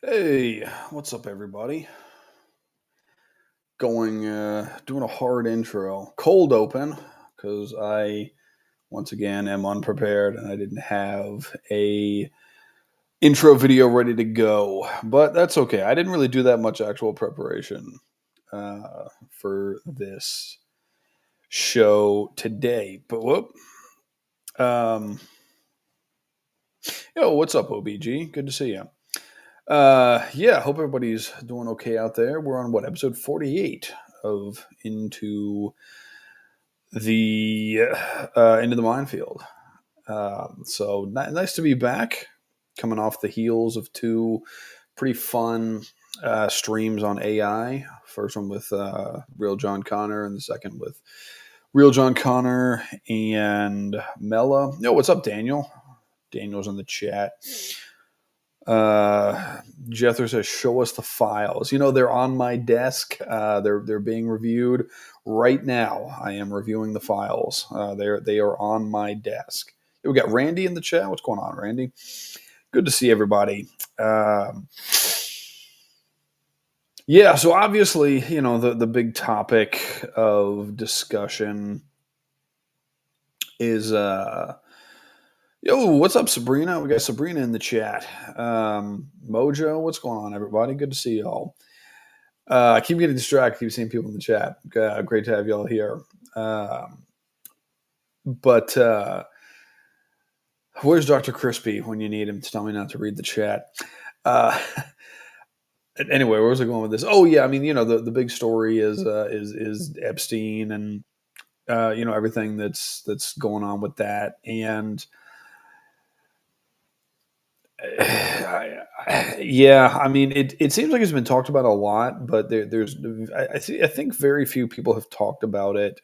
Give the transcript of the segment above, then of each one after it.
Hey, what's up, everybody? Doing a hard intro, cold open, because I once again am unprepared and I didn't have a intro video ready to go. But that's okay. I didn't really do that much actual preparation for this show today. But whoop, um, yo, what's up, OBG? Good to see you. Yeah, hope everybody's doing okay out there. We're on what, episode 48 of the into the Minefield. So nice to be back, coming off the heels of two pretty fun streams on AI. First one with Real John Connor, and the second with Real John Connor and Mella. Yo, what's up, Daniel? Daniel's in the chat. Jethro says, "Show us the files." You know, they're on my desk. They're being reviewed right now. I am reviewing the files. They are on my desk. We got Randy in the chat. What's going on, Randy? Good to see everybody. Yeah, so obviously, the big topic of discussion is yo, what's up, Sabrina? We got Sabrina in the chat. Mojo, what's going on, everybody? Good to see y'all. I keep getting distracted. Keep seeing people in the chat. Great to have y'all here. But where's Dr. Crispy when you need him to tell me not to read the chat? Uh, anyway, where was I going with this? Oh yeah, I mean, the big story is Epstein and everything that's going on with that. And yeah, I mean, it seems like it's been talked about a lot, but I think very few people have talked about it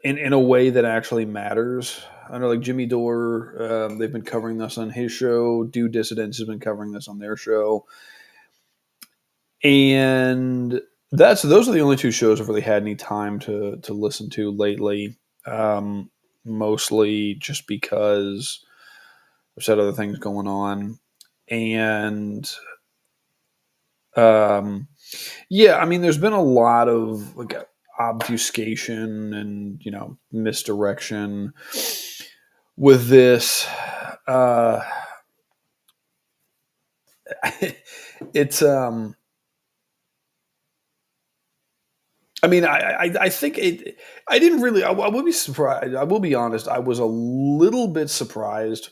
in a way that actually matters. I know, like Jimmy Dore, they've been covering this on his show. Do Dissidents has been covering this on their show, and those are the only two shows I've really had any time to listen to lately. Um, Mostly just because I've had other things going on, and um, yeah, I mean, there's been a lot of like obfuscation and misdirection with this. Uh, it's I mean, I think it. I didn't really. I will be surprised. I will be honest. I was a little bit surprised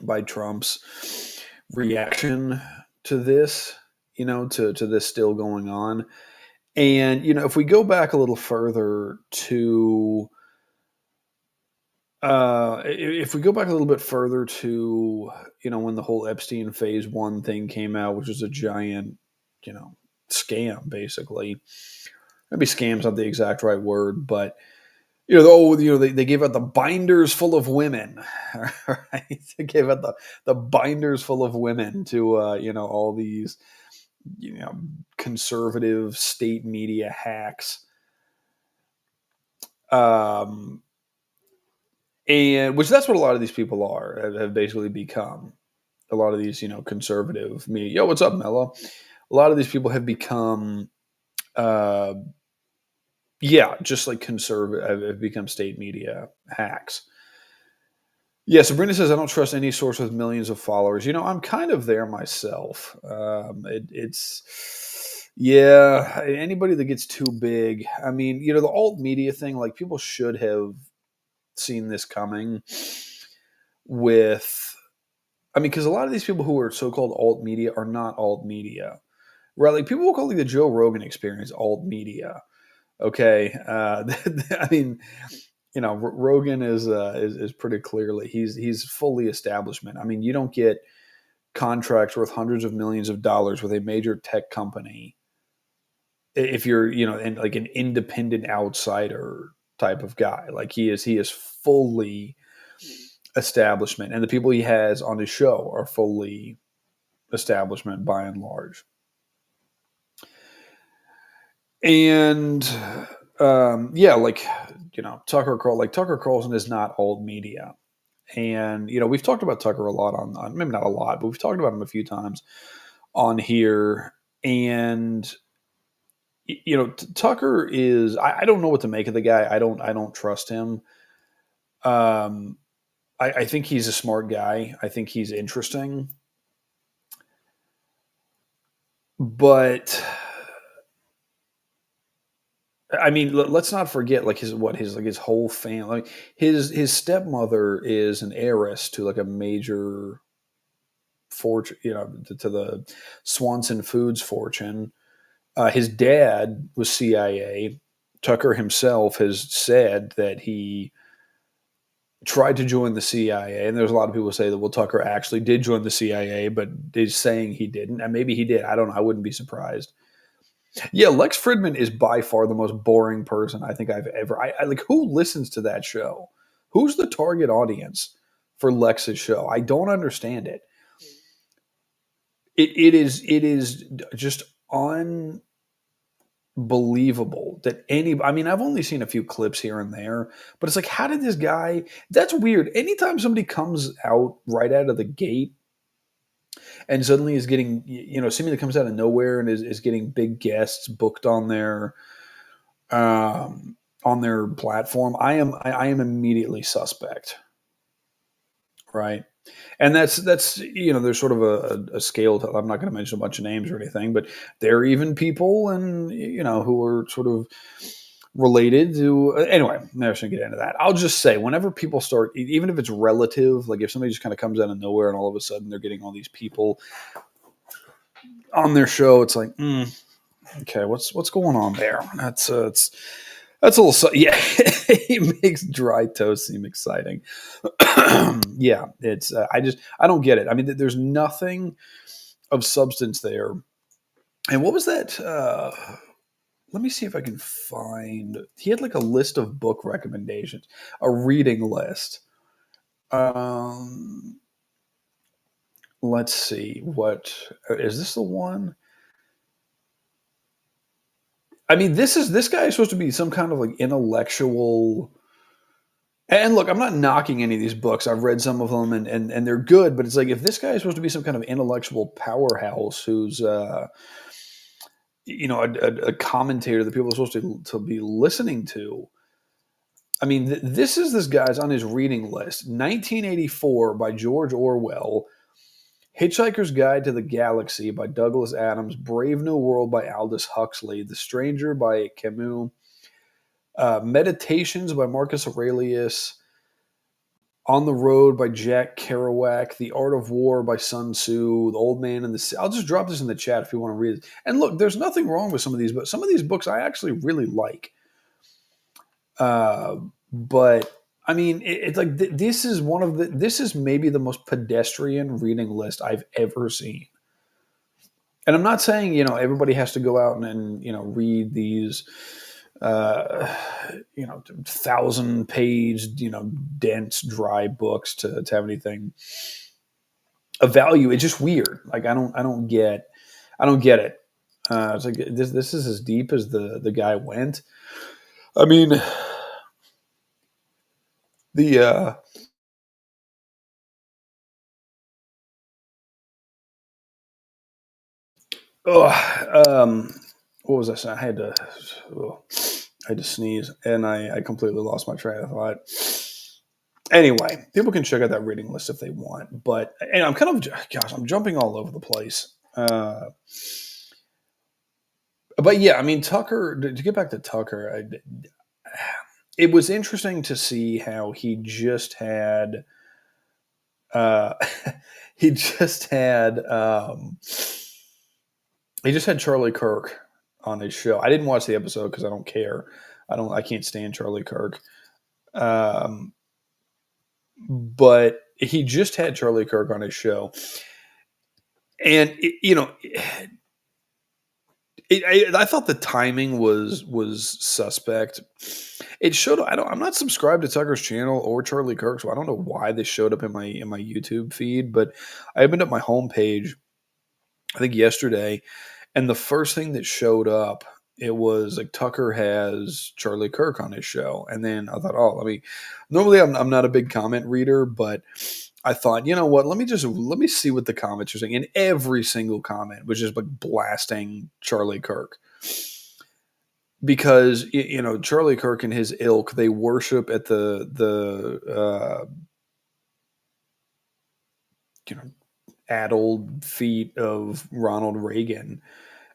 by Trump's reaction to this. To this still going on. And if we go back a little further to, if we go back a little bit further to, when the whole Epstein Phase One thing came out, which was a giant, you know, scam, basically. Maybe scam's not the exact right word, but they gave out the binders full of women, right? They gave out the binders full of women to, all these, conservative state media hacks. Um, and which that's what a lot of these people have basically become. A lot of these, conservative media. Yo, what's up, Mello? A lot of these people have become, uh, yeah, just like conservative, have become state media hacks. Yeah, Sabrina says, I don't trust any source with millions of followers. I'm kind of there myself. Yeah, anybody that gets too big. I mean, the alt media thing, like people should have seen this coming with, I mean, because a lot of these people who are so-called alt media are not alt media, right? Like people will call like the Joe Rogan experience alt media. Okay. I mean, Rogan is pretty clearly he's fully establishment. I mean, you don't get contracts worth hundreds of millions of dollars with a major tech company if you're like an independent outsider type of guy. Like he is fully establishment, and the people he has on his show are fully establishment by and large. And yeah, like Tucker Carlson is not alt media. And we've talked about Tucker a lot on maybe not a lot, but we've talked about him a few times on here. And Tucker is I don't know what to make of the guy. I don't trust him. Um, I think he's a smart guy. I think he's interesting, but I mean, let's not forget like his whole family. Like his stepmother is an heiress to like a major fortune, to the Swanson Foods fortune. His dad was CIA. Tucker himself has said that he tried to join the CIA, and there's a lot of people who say that Tucker actually did join the CIA, but is saying he didn't, and maybe he did. I don't know. I wouldn't be surprised. Yeah, Lex Fridman is by far the most boring person I think I've ever. I like who listens to that show. Who's the target audience for Lex's show? I don't understand it. It is just unbelievable that any. I mean, I've only seen a few clips here and there, but it's like, how did this guy? That's weird. Anytime somebody comes out right out of the gate and suddenly is getting, seemingly comes out of nowhere and is getting big guests booked on their platform, I am immediately suspect, right? And that's there's sort of a scale to, I'm not going to mention a bunch of names or anything, but there are even people and who are sort of related to anyway. I'm never going to get into that. I'll just say whenever people start, even if it's relative, like if somebody just kind of comes out of nowhere and all of a sudden they're getting all these people on their show, it's like, okay, what's going on there? That's a little, yeah. He makes dry toast seem exciting. Yeah, it's I don't get it. I mean, there's nothing of substance there. And what was that? Let me see if I can find. He had like a list of book recommendations, a reading list. Um, let's see. What is this? The one? I mean, this guy is supposed to be some kind of like intellectual. And look, I'm not knocking any of these books. I've read some of them, and they're good. But it's like if this guy is supposed to be some kind of intellectual powerhouse who's a commentator that people are supposed to be listening to. I mean, this is this guy's on his reading list: 1984 by George Orwell, Hitchhiker's Guide to the Galaxy by Douglas Adams, Brave New World by Aldous Huxley, The Stranger by Camus, Meditations by Marcus Aurelius, On the Road by Jack Kerouac, The Art of War by Sun Tzu, The Old Man and the Sea. I'll just drop this in the chat if you want to read it. And look, there's nothing wrong with some of these, but some of these books I actually really like. But I mean, it's like this is this is maybe the most pedestrian reading list I've ever seen. And I'm not saying everybody has to go out and read these 1,000-page dense dry books to have anything of value. It's just weird. Like I don't get it. It's like this is as deep as the guy went. I mean, the what was I saying? I had to sneeze, and I completely lost my train of thought. Anyway, people can check out that reading list if they want, but and I'm kind of I'm jumping all over the place. But yeah, I mean Tucker. To get back to Tucker, it was interesting to see how uh, he just had he just had Charlie Kirk on his show. I didn't watch the episode because I don't care. I can't stand Charlie Kirk. Um, but he just had Charlie Kirk on his show, and I thought the timing was suspect. It showed. I'm not subscribed to Tucker's channel or Charlie Kirk, so I don't know why this showed up in my YouTube feed. But I opened up my homepage, I think yesterday, and the first thing that showed up. it was like Tucker has Charlie Kirk on his show, and then I thought, oh, let me. Normally, I'm not a big comment reader, but I thought, you know what? Let me see what the comments are saying. And every single comment was just like blasting Charlie Kirk because Charlie Kirk and his ilk, they worship at the you know addled feet of Ronald Reagan.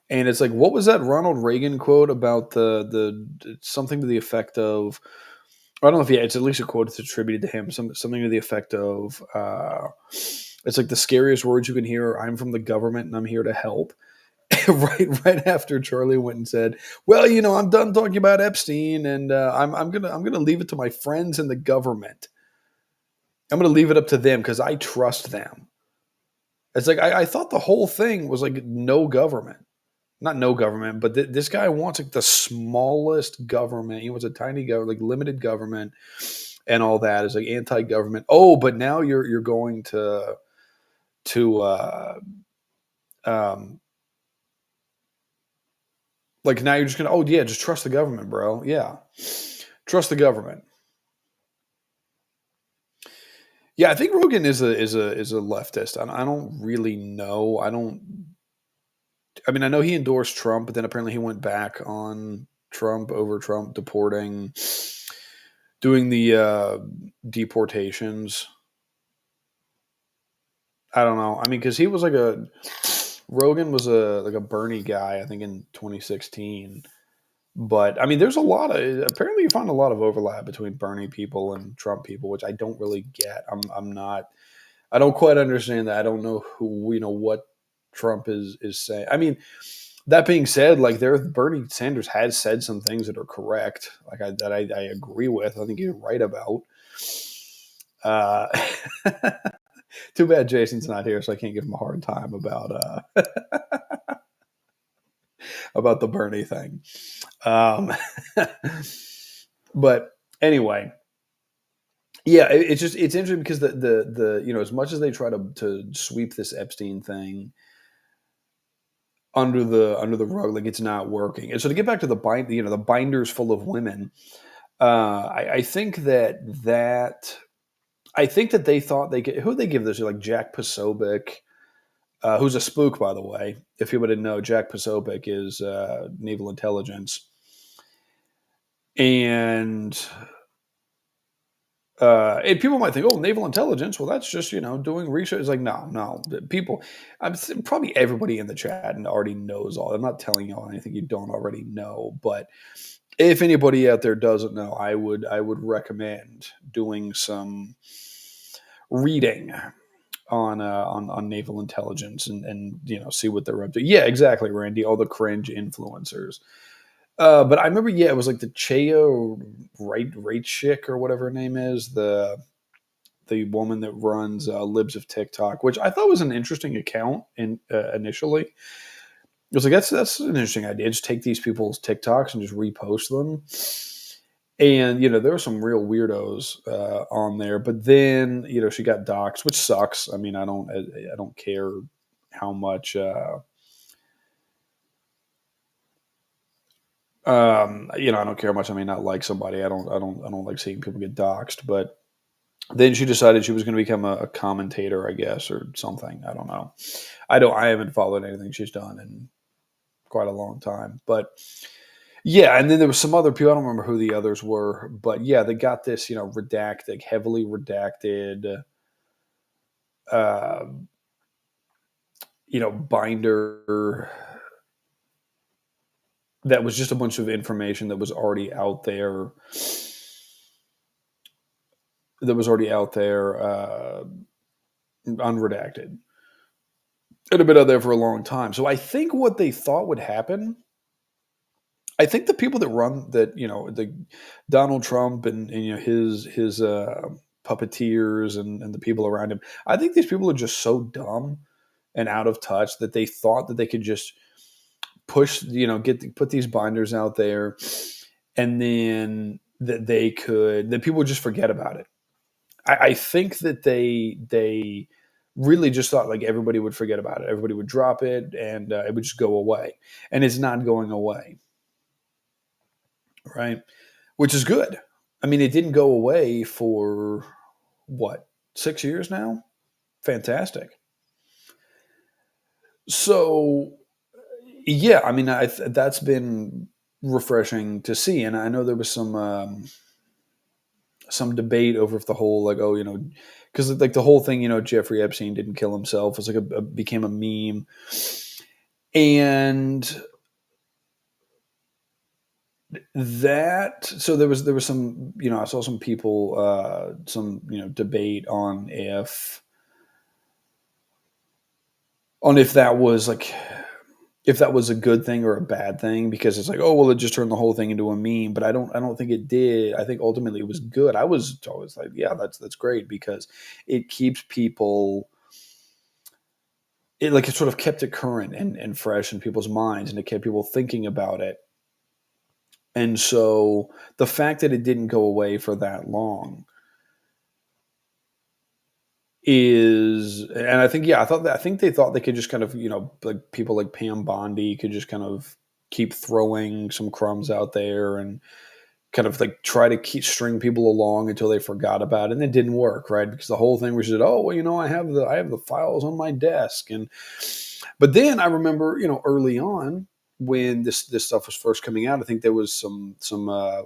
And it's like, what was that Ronald Reagan quote about the something to the effect of? I don't know if it's at least a quote that's attributed to him. Something to the effect of, it's like the scariest words you can hear. I'm from the government and I'm here to help. Right after Charlie went and said, "Well, I'm done talking about Epstein, and I'm gonna leave it to my friends in the government. I'm gonna leave it up to them because I trust them." It's like I thought the whole thing was like no government. Not no government, but this guy wants like the smallest government. He wants a tiny government, like limited government, and all that is like anti-government. Oh, but now you're going to um like now you're just gonna, oh yeah, just trust the government, bro. Yeah, trust the government. Yeah, I think Rogan is a leftist. I don't really know. I don't. I mean, I know he endorsed Trump, but then apparently he went back on Trump over Trump deporting, doing the deportations. I don't know. I mean, because he was like a Rogan was a like a Bernie guy, I think in 2016. But I mean, there's a lot of apparently you find a lot of overlap between Bernie people and Trump people, which I don't really get. I'm not. I don't quite understand that. I don't know who what Trump is saying. I mean, that being said, like Bernie Sanders has said some things that are correct, like I agree with. I think you're right about. Uh, too bad Jason's not here, so I can't give him a hard time about the Bernie thing. Um, but anyway, yeah, it's interesting because the as much as they try to sweep this Epstein thing under the rug, like it's not working. And so to get back to the binders full of women, I think that they thought they could, who they give this to, like Jack Posobiec, who's a spook, by the way. If people didn't know, Jack Posobiec is naval intelligence, and and people might think, oh, naval intelligence. Well, that's just doing research. It's like no. People, probably everybody in the chat and already knows all. I'm not telling y'all anything you don't already know, but if anybody out there doesn't know, I would recommend doing some reading on naval intelligence and see what they're up to. Yeah, exactly, Randy. All the cringe influencers. But I remember, yeah, it was like the Cheo right chick or whatever her name is, the woman that runs Libs of TikTok, which I thought was an interesting account initially. It was like that's an interesting idea. Just take these people's TikToks and just repost them. And there were some real weirdos on there, but then she got doxxed, which sucks. I mean, I don't care how much. I don't care how much I may not like somebody. I don't like seeing people get doxxed. But then she decided she was going to become a commentator, I guess, or something. I don't know. I haven't followed anything she's done in quite a long time. But yeah, and then there was some other people. I don't remember who the others were, but yeah, they got this, redacted, heavily redacted, uh, binder that was just a bunch of information that was already out there. That was already out there, unredacted. It had been out there for a long time. So I think what they thought would happen. I think the people that run that, the Donald Trump and his puppeteers and the people around him. I think these people are just so dumb and out of touch that they thought that they could just push, put these binders out there, and then that people would just forget about it. I think that they really just thought like everybody would forget about it, everybody would drop it, and it would just go away, and it's not going away. right? Which is good. I mean, it didn't go away for what, 6 years now? Fantastic. So yeah, I mean, that's been refreshing to see, and I know there was some debate over if the whole like, oh, because like the whole thing, Jeffrey Epstein didn't kill himself, was like became a meme, and that, so there was some, I saw some people, some, debate on if that was like, if that was a good thing or a bad thing, because it's like, oh well, it just turned the whole thing into a meme, but I don't think it did. I think ultimately it was good. I was always like, yeah, that's great, because it keeps people, it sort of kept it current and fresh in people's minds, and it kept people thinking about it. And so the fact that it didn't go away for that long is, and I think, yeah, I think they thought they could just kind of, like people like Pam Bondi could just kind of keep throwing some crumbs out there and kind of like try to keep string people along until they forgot about it, and it didn't work, right? Because the whole thing was just, oh well, I have the files on my desk. And but then I remember, early on, when this stuff was first coming out, I think there was some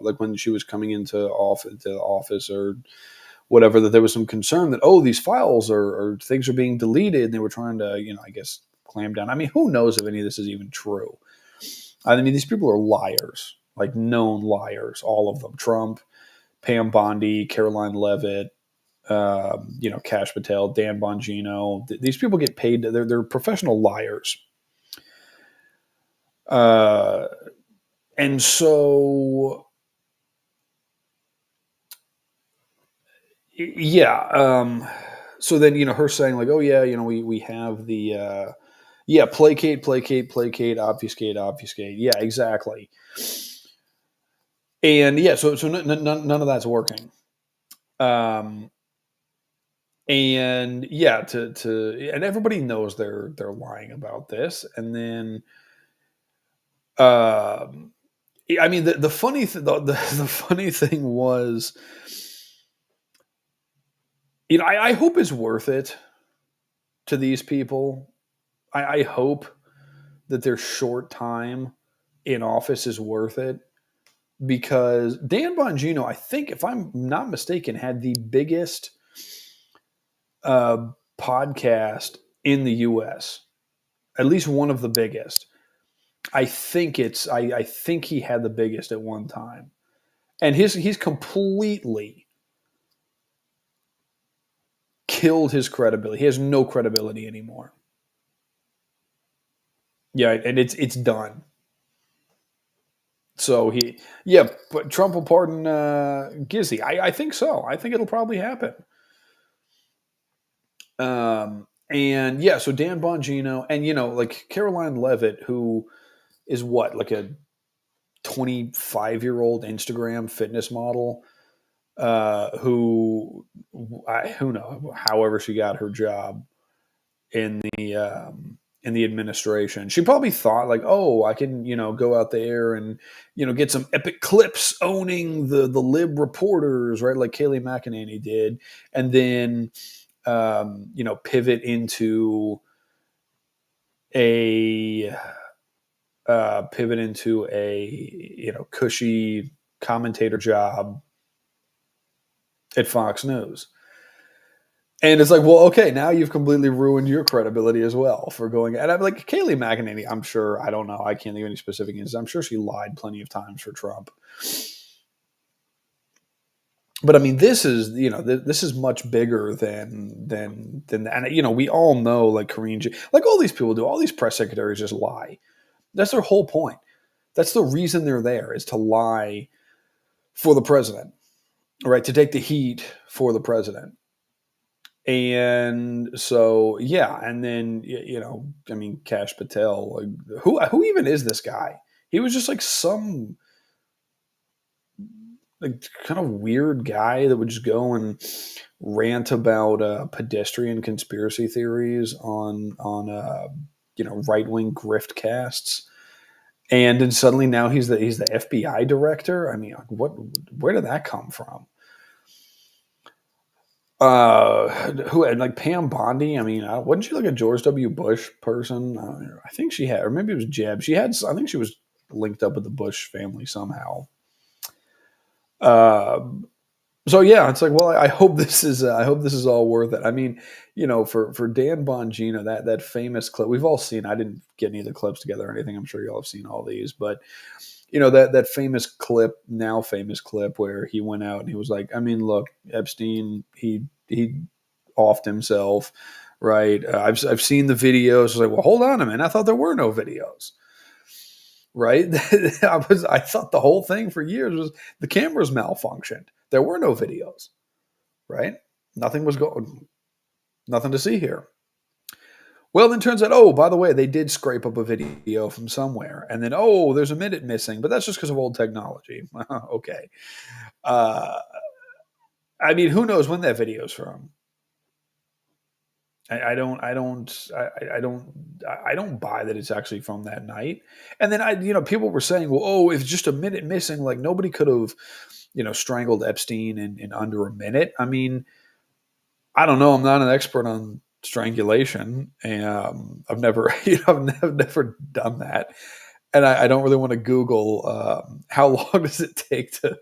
like when she was coming into the office or whatever, that there was some concern that, oh, these files or things are being deleted, and they were trying to, I guess, clamp down. I mean, who knows if any of this is even true? I mean, these people are liars, like known liars, all of them. Trump, Pam Bondi, Caroline Levitt, Cash Patel, Dan Bongino. These people get paid. They're professional liars. Uh, and so, yeah. So then, her saying like, oh yeah, we have the, yeah, placate, placate, placate, obfuscate, obfuscate. Yeah, exactly. And yeah, so none of that's working. Um, and yeah, and everybody knows they're lying about this. And then, um, I mean, the funny the funny thing was, I hope it's worth it to these people. I hope that their short time in office is worth it, because Dan Bongino, I think, if I'm not mistaken, had the biggest uh, podcast in the U.S. At least one of the biggest. I think he had the biggest at one time, and he's completely killed his credibility. He has no credibility anymore. Yeah, and it's done. So yeah, but Trump will pardon Gizzy. I think so. I think it'll probably happen. And yeah, so Dan Bongino, and like Caroline Levitt, who is what, like a 25-year-old Instagram fitness model, who know, however she got her job in the administration. She probably thought like, oh, I can, go out there and, get some epic clips owning the lib reporters, right? Like Kayleigh McEnany did. And then, pivot into a, cushy commentator job at Fox News. And it's like, well, okay, now you've completely ruined your credibility as well for going. And I'm like, Kayleigh McEnany, I'm sure, I don't know, I can't think of any specific instances. I'm sure she lied plenty of times for Trump. But I mean, this is, this is much bigger than that. And we all know, like like all these people do, all these press secretaries just lie. That's their whole point. That's the reason they're there, is to lie for the president, right? To take the heat for the president. And so, yeah, and then, I mean, Cash Patel, like, who even is this guy? He was just like some like kind of weird guy that would just go and rant about pedestrian conspiracy theories on right wing grift casts. And then suddenly now he's the FBI director. I mean, like, what? Where did that come from? Who had like Pam Bondi? I mean, wasn't she like a George W. Bush person? I think she had, or maybe it was Jeb. She had. I think she was linked up with the Bush family somehow. Uh, so yeah, it's like, well, I hope this is all worth it. I mean, for Dan Bongino, that famous clip we've all seen. I didn't get any of the clips together or anything. I'm sure you all have seen all these, but that famous clip, now famous clip, where he went out and he was like, I mean, look, Epstein, he offed himself, right? I've seen the videos. I was like, well, hold on a minute. I thought there were no videos, right? I thought the whole thing for years was the cameras malfunctioned. There were no videos, right? Nothing was going, nothing to see here. Well, then turns out, oh, by the way, they did scrape up a video from somewhere, and then oh, there's a minute missing, but that's just because of old technology. Okay, uh, I mean, who knows when that video's from? I don't buy that it's actually from that night. And then people were saying, well, oh, if just a minute missing, like nobody could have, strangled Epstein in under a minute. I mean, I don't know. I'm not an expert on strangulation, and I've never, I've never done that, and I don't really want to Google how long does it take to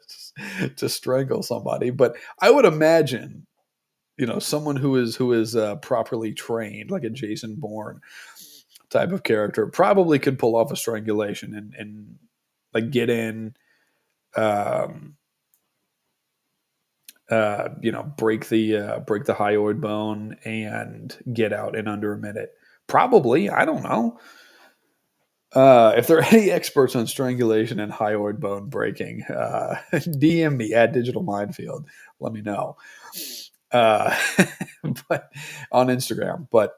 strangle somebody. But I would imagine, someone who is properly trained, like a Jason Bourne type of character, probably could pull off a strangulation and like get in. Um, break the hyoid bone and get out in under a minute. Probably, I don't know. If there are any experts on strangulation and hyoid bone breaking, DM me at Digital Minefield. Let me know. Uh, but on Instagram. But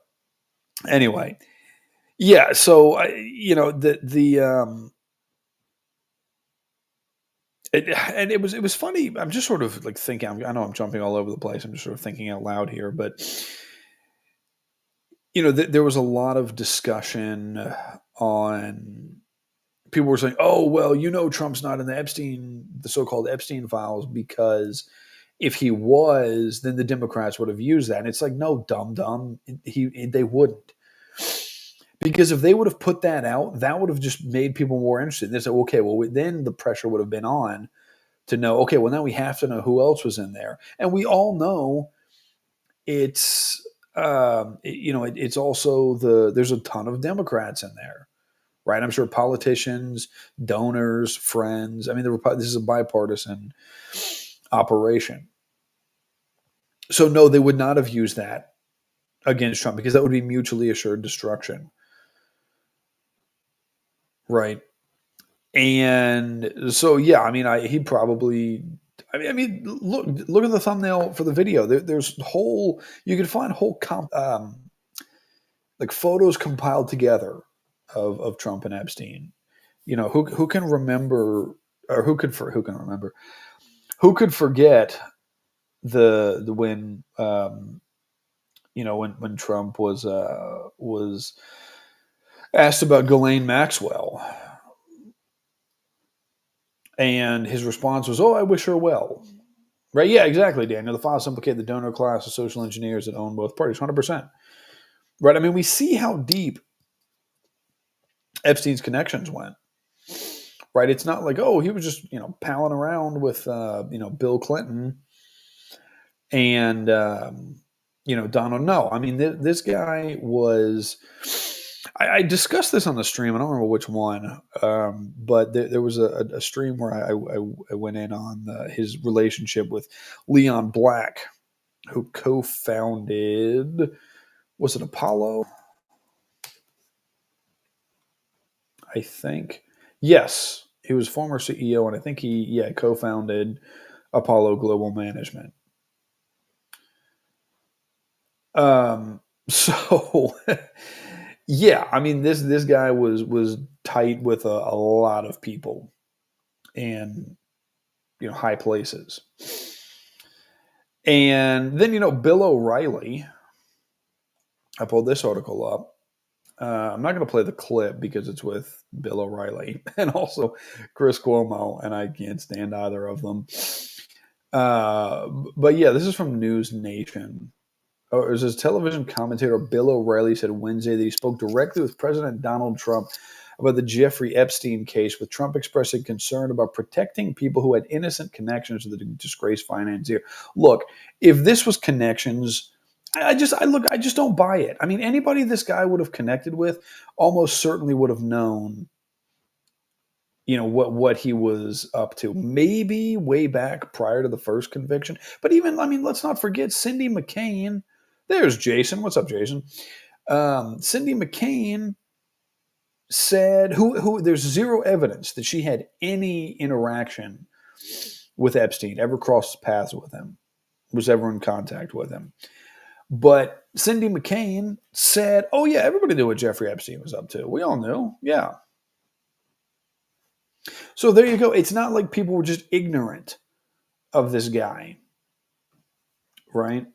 anyway, yeah. So and it was funny. I'm just sort of like thinking. I know I'm jumping all over the place. I'm just sort of thinking out loud here, but there was a lot of discussion on people were saying, "Oh, well, Trump's not in the so-called Epstein files because if he was, then the Democrats would have used that." And it's like, no, dumb, they wouldn't, because if they would have put that out, that would have just made people more interested. And they said, okay, well, then the pressure would have been on to know, okay, well, now we have to know who else was in there, and we all know it's it's also there's a ton of Democrats in there, right? I'm sure politicians, donors, friends. I mean, this is a bipartisan operation. So no, they would not have used that against Trump because that would be mutually assured destruction, right? And so yeah, I mean, he probably. I mean, look at the thumbnail for the video. There's whole you can find whole like photos compiled together of Trump and Epstein. Who can remember, or who can remember, who could forget the when when Trump was asked about Ghislaine Maxwell, and his response was, "Oh, I wish her well." Right? Yeah, exactly, Daniel. The files implicate the donor class of social engineers that own both parties, 100%. Right? I mean, we see how deep Epstein's connections went. Right? It's not like, oh, he was just palling around with Bill Clinton and Donald. No, I mean this guy was. I discussed this on the stream. I don't remember which one, but there was a stream where I went in on his relationship with Leon Black, who co-founded, was it Apollo? I think yes, he was former CEO, and I think he co-founded Apollo Global Management. So yeah, I mean this guy was tight with a lot of people and high places. And then Bill O'Reilly, I pulled this article up. I'm not going to play the clip because it's with Bill O'Reilly and also Chris Cuomo, and I can't stand either of them. But yeah, this is from News Nation. Oh, it was his television commentator Bill O'Reilly said Wednesday that he spoke directly with President Donald Trump about the Jeffrey Epstein case, with Trump expressing concern about protecting people who had innocent connections to the disgraced financier. Look, if this was connections, I just don't buy it. I mean, anybody this guy would have connected with almost certainly would have known, what he was up to. Maybe way back prior to the first conviction, but even, I mean, let's not forget Cindy McCain. There's Jason. What's up, Jason? Cindy McCain said who there's zero evidence that she had any interaction with Epstein, ever crossed paths with him, was ever in contact with him. But Cindy McCain said, "Oh yeah, everybody knew what Jeffrey Epstein was up to. We all knew, yeah." So there you go. It's not like people were just ignorant of this guy, right?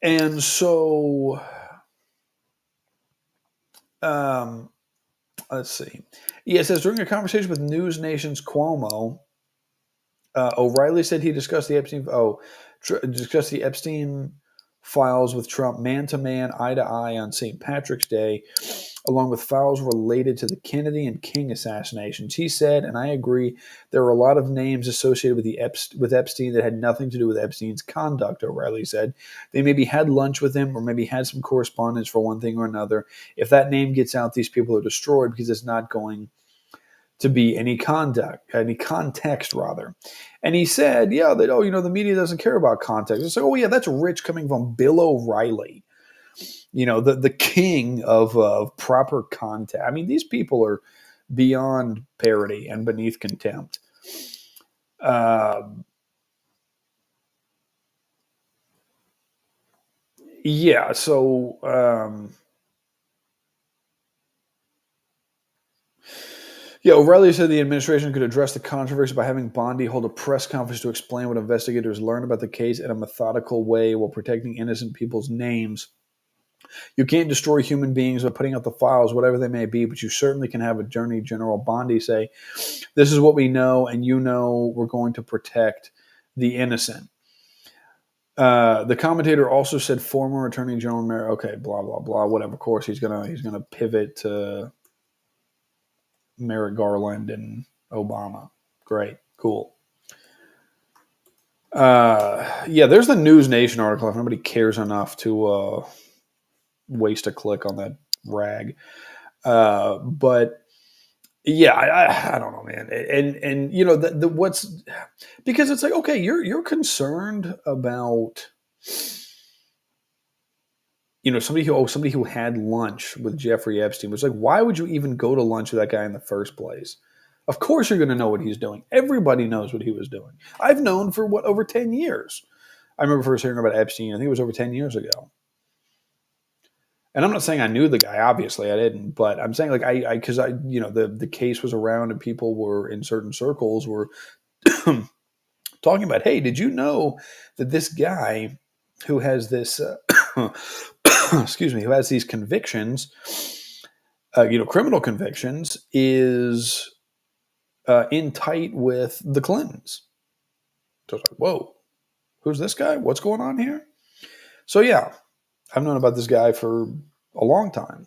And so, um, let's see. Yeah, it says during a conversation with News Nation's Cuomo, O'Reilly said he discussed the Epstein files with Trump man to man, eye to eye on St. Patrick's Day, along with files related to the Kennedy and King assassinations. He said, and I agree, there are a lot of names associated with Epstein that had nothing to do with Epstein's conduct, O'Reilly said. They maybe had lunch with him or maybe had some correspondence for one thing or another. If that name gets out, these people are destroyed because it's not going to be any context rather. And he said, yeah, that, the media doesn't care about context. It's like, oh yeah, that's rich coming from Bill O'Reilly, the king of proper context. I mean, these people are beyond parody and beneath contempt. Yeah, so yeah, O'Reilly said the administration could address the controversy by having Bondi hold a press conference to explain what investigators learned about the case in a methodical way while protecting innocent people's names. You can't destroy human beings by putting out the files, whatever they may be, but you certainly can have Attorney General Bondi say, this is what we know, and we're going to protect the innocent. The commentator also said former Attorney General Merrick, okay, blah, blah, blah, whatever. Of course, he's gonna pivot to Merrick Garland and Obama. Great, cool. Yeah, there's the News Nation article if nobody cares enough to waste a click on that rag. But yeah, I don't know, man. And the what's, because it's like, okay, you're concerned about somebody who had lunch with Jeffrey Epstein. Was like, why would you even go to lunch with that guy in the first place? Of course you're going to know what he's doing. Everybody knows what he was doing. I've known for over 10 years. I remember first hearing about Epstein. I think it was over 10 years ago. And I'm not saying I knew the guy. Obviously, I didn't. But I'm saying, like, because the case was around and people were in certain circles were talking about, hey, did you know that this guy who has this, excuse me, who has these convictions, criminal convictions, is in tight with the Clintons? So it's like, whoa, who's this guy? What's going on here? So yeah, I've known about this guy for a long time.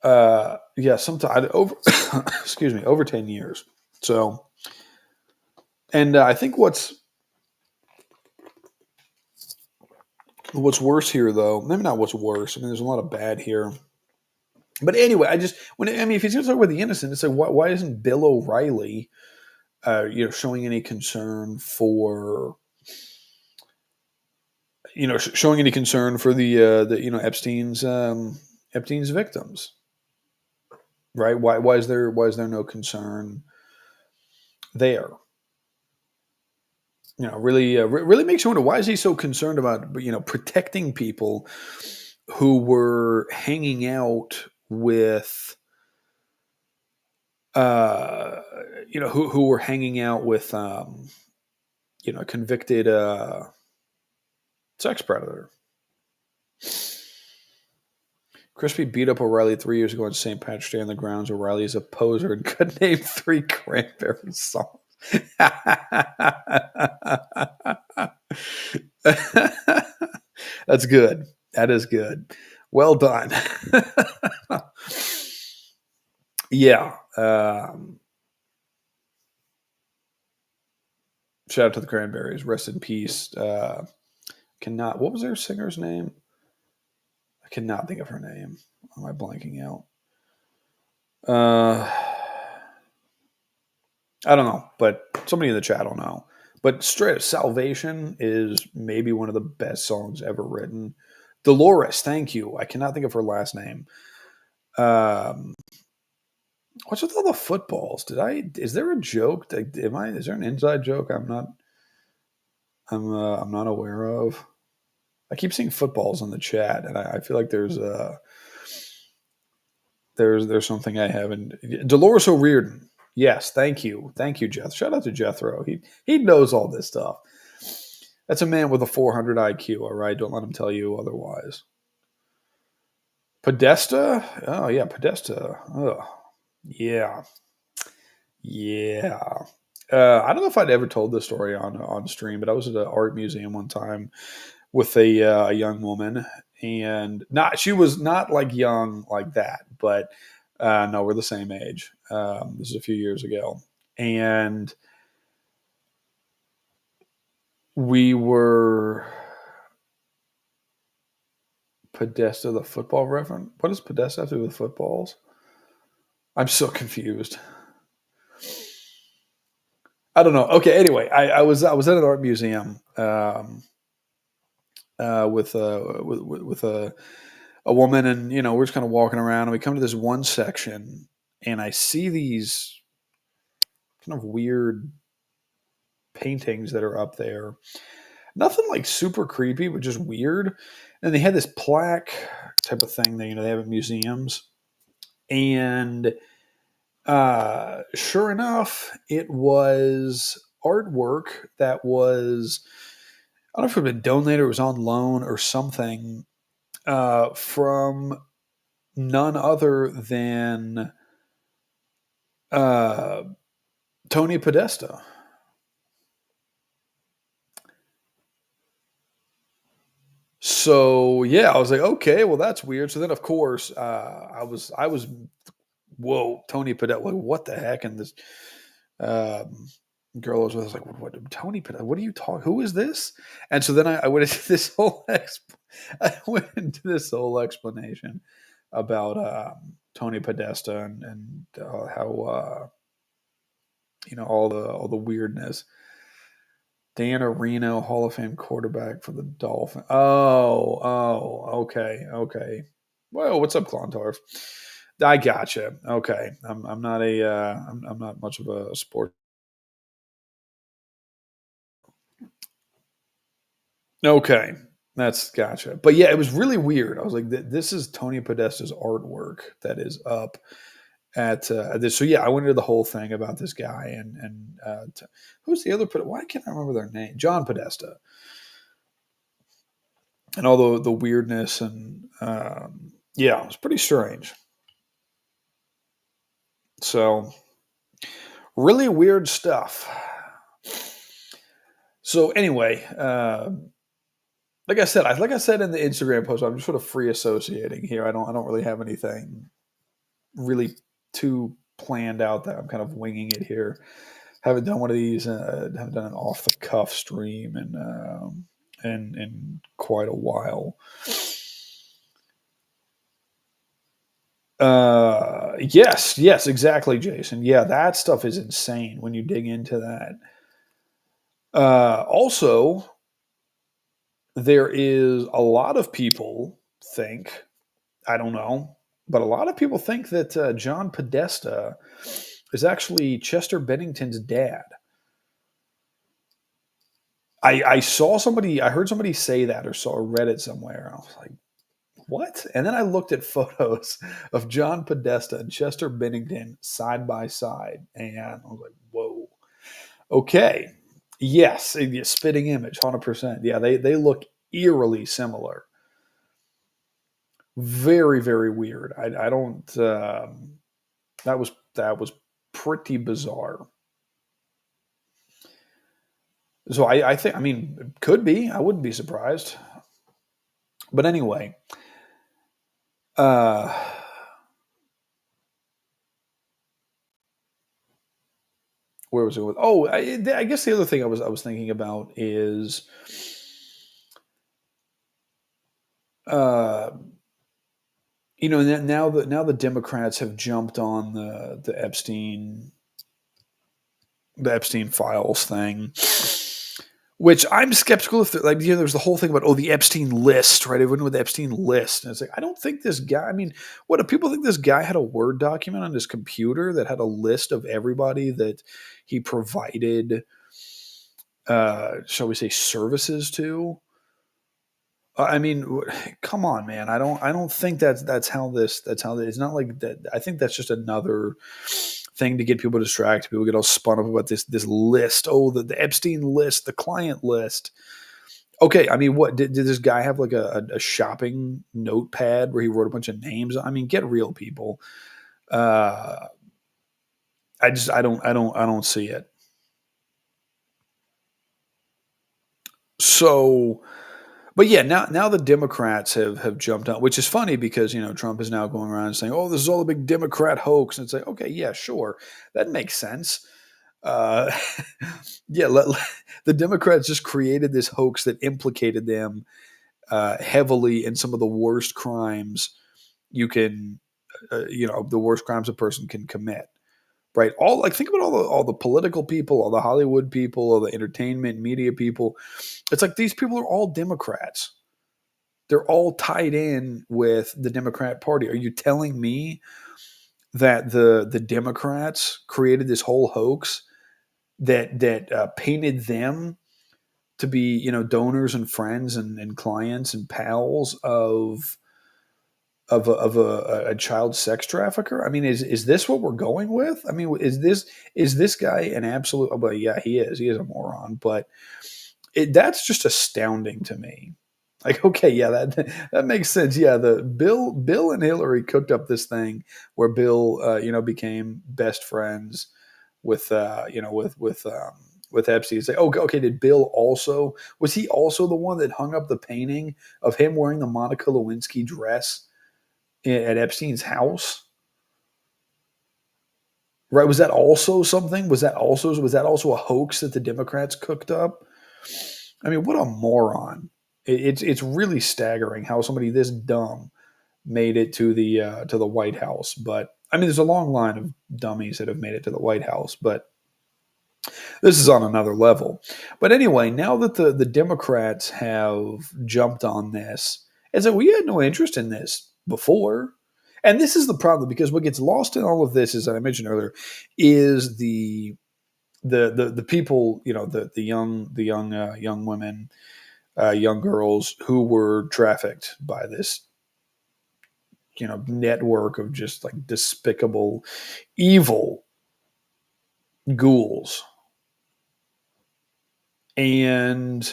Yeah, sometime over, excuse me, over 10 years. So, and I think what's worse here, though, maybe not what's worse. I mean, there's a lot of bad here. But anyway, if he's going to talk about the innocent, it's like, why isn't Bill O'Reilly, showing any concern for, showing any concern for the Epstein's victims, right? Why is there no concern there? Really makes you wonder, why is he so concerned about protecting people who were hanging out with who were hanging out with convicted sex predator. Crispy beat up O'Reilly 3 years ago on St. Patrick's Day on the grounds. O'Reilly is a poser and could name 3 Cranberry songs. That's good. That is good. Well done. Yeah. Shout out to the Cranberries. Rest in peace. Cannot. What was their singer's name? I cannot think of her name. Am I blanking out? Uh, I don't know, but somebody in the chat will know. But straight up, Salvation is maybe one of the best songs ever written. Dolores, thank you. I cannot think of her last name. Um, what's with all the footballs? Is there a joke? Is there an inside joke I'm not aware of? I keep seeing footballs in the chat, and I feel like there's something I haven't. Dolores O'Riordan. Yes, thank you, Jeff. Shout out to Jethro. He knows all this stuff. That's a man with a 400 IQ. All right, don't let him tell you otherwise. Podesta. Oh yeah, Podesta. Oh yeah, yeah. I don't know if I'd ever told this story on stream, but I was at an art museum one time with a young woman, and not she was not like young like that, but no, we're the same age. This is a few years ago, and we were Podesta, the football reference. What does Podesta have to do with footballs? I'm so confused. I don't know. Okay, anyway, I was at an art museum with a woman, and we're just kind of walking around, and we come to this one section, and I see these kind of weird paintings that are up there. Nothing like super creepy, but just weird. And they had this plaque type of thing that they have at museums, and sure enough, it was artwork that was, I don't know if it had been donated or it was on loan or something, from none other than uh, Tony Podesta. So yeah, I was like, okay, well that's weird. So then, of course, I was whoa, Tony Podesta, like, what the heck? And this um, girl was with us like, what Tony Podesta? What are you talking? Who is this? And so then I went into this I went into this whole explanation about Tony Podesta and how all the weirdness. Dan Areno, Hall of Fame quarterback for the Dolphins. Okay, okay. Well, what's up, Clontarf? I gotcha. Okay, I'm not I'm not much of a sport. Okay, that's gotcha. But yeah, it was really weird. I was like, this is Tony Podesta's artwork that is up at this. So yeah, I went into the whole thing about this guy and who's the other? Why can't I remember their name? John Podesta, and all the weirdness and yeah, it was pretty strange. So really weird stuff. So anyway, like I said in the Instagram post, I'm just sort of free associating here. I don't really have anything really too planned out that I'm kind of winging it here. Haven't done one of these. Haven't done an off the cuff stream in quite a while. Yes, exactly, Jason. Yeah, that stuff is insane when you dig into that. Also, there is a lot of people think, I don't know, but a lot of people think that John Podesta is actually Chester Bennington's dad. I heard somebody say that or saw or read it somewhere. I was like, what? And then I looked at photos of John Podesta and Chester Bennington side by side, and I was like, whoa, okay, yes, spitting image, 100%. Yeah, they look eerily similar. Very, very weird. I don't. That was pretty bizarre. So I think, I mean, it could be. I wouldn't be surprised. But anyway, uh, where was it with? Oh, I guess the other thing I was thinking about is, uh, now the Democrats have jumped on the Epstein files thing, which I'm skeptical if like there's the whole thing about the Epstein list, right? Everyone with the Epstein list, and it's like I don't think this guy. I mean, what do people think this guy had a Word document on his computer that had a list of everybody that he provided, shall we say, services to? I mean, come on, man. I don't think that's how it's not like that. I think that's just another thing to get people distracted. People get all spun up about this list. Oh, the Epstein list, the client list. Okay, I mean, what did this guy have like a shopping notepad where he wrote a bunch of names? I mean, get real, people. Uh, I don't see it. So, but yeah, now the Democrats have jumped on, which is funny because Trump is now going around saying, "Oh, this is all a big Democrat hoax," and it's like, okay, yeah, sure, that makes sense. Uh, yeah, the Democrats just created this hoax that implicated them heavily in some of the worst crimes the worst crimes a person can commit. Right? All like think about all the political people, all the Hollywood people, all the entertainment media people. It's like these people are all Democrats. They're all tied in with the Democrat Party. Are you telling me that the Democrats created this whole hoax that painted them to be donors and friends and clients and pals of a child sex trafficker? I mean, is this what we're going with? I mean, is this guy an absolute? Oh, well, yeah, he is. He is a moron, but that's just astounding to me. Like, okay, yeah, that makes sense. Yeah, the Bill and Hillary cooked up this thing where Bill, became best friends with, with Epstein. Say, oh, okay, did Bill also was he also the one that hung up the painting of him wearing the Monica Lewinsky dress at Epstein's house? Right? Was that also something? Was that also a hoax that the Democrats cooked up? I mean, what a moron! It's really staggering how somebody this dumb made it to the White House. But I mean, there's a long line of dummies that have made it to the White House, but this is on another level. But anyway, now that the Democrats have jumped on this, it's like we had no interest in this before. And this is the problem because what gets lost in all of this, as I mentioned earlier, is the people, the young women, young girls who were trafficked by this network of just like despicable, evil ghouls. And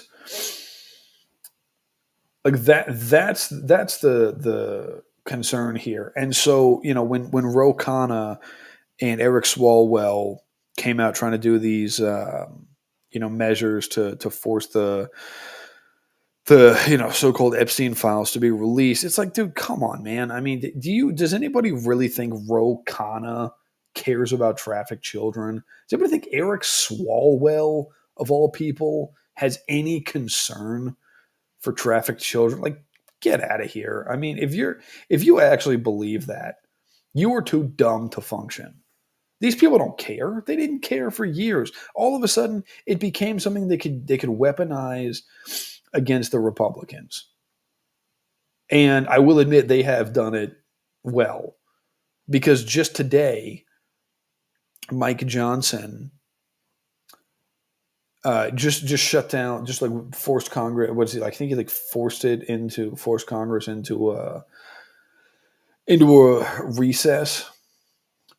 like that's the concern here. And so when Ro Khanna and Eric Swalwell came out trying to do these measures to force the so-called Epstein files to be released, it's like, dude, come on, man. I mean, does anybody really think Ro Khanna cares about trafficked children? Does anybody think Eric Swalwell, of all people, has any concern for trafficked children? Like, get out of here. I mean, if you actually believe that, you are too dumb to function. These people don't care. They didn't care for years. All of a sudden, it became something they could weaponize against the Republicans. And I will admit they have done it well because just today, Mike Johnson just shut down, just like forced Congress. What's he like? I think he like forced Congress into a recess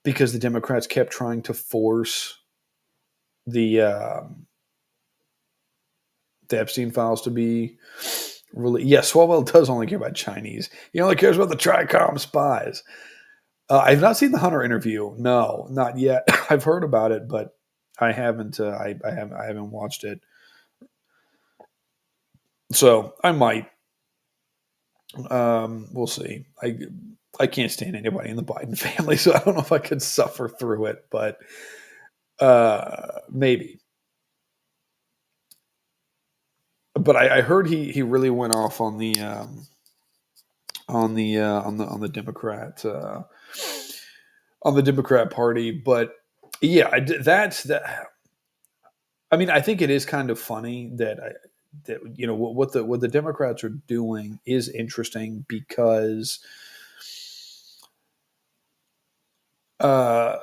because the Democrats kept trying to force the uh, the Epstein files to be Really, yeah, Swalwell does only care about Chinese. He only cares about the Tricom spies. I've not seen the Hunter interview. No, not yet. I've heard about it, but I haven't. I haven't watched it. So I might. We'll see. I can't stand anybody in the Biden family, so I don't know if I could suffer through it, but maybe. But I heard he really went off on the Democrat on the Democrat Party. But yeah, that's that. I mean, I think it is kind of funny that what the Democrats are doing is interesting because uh,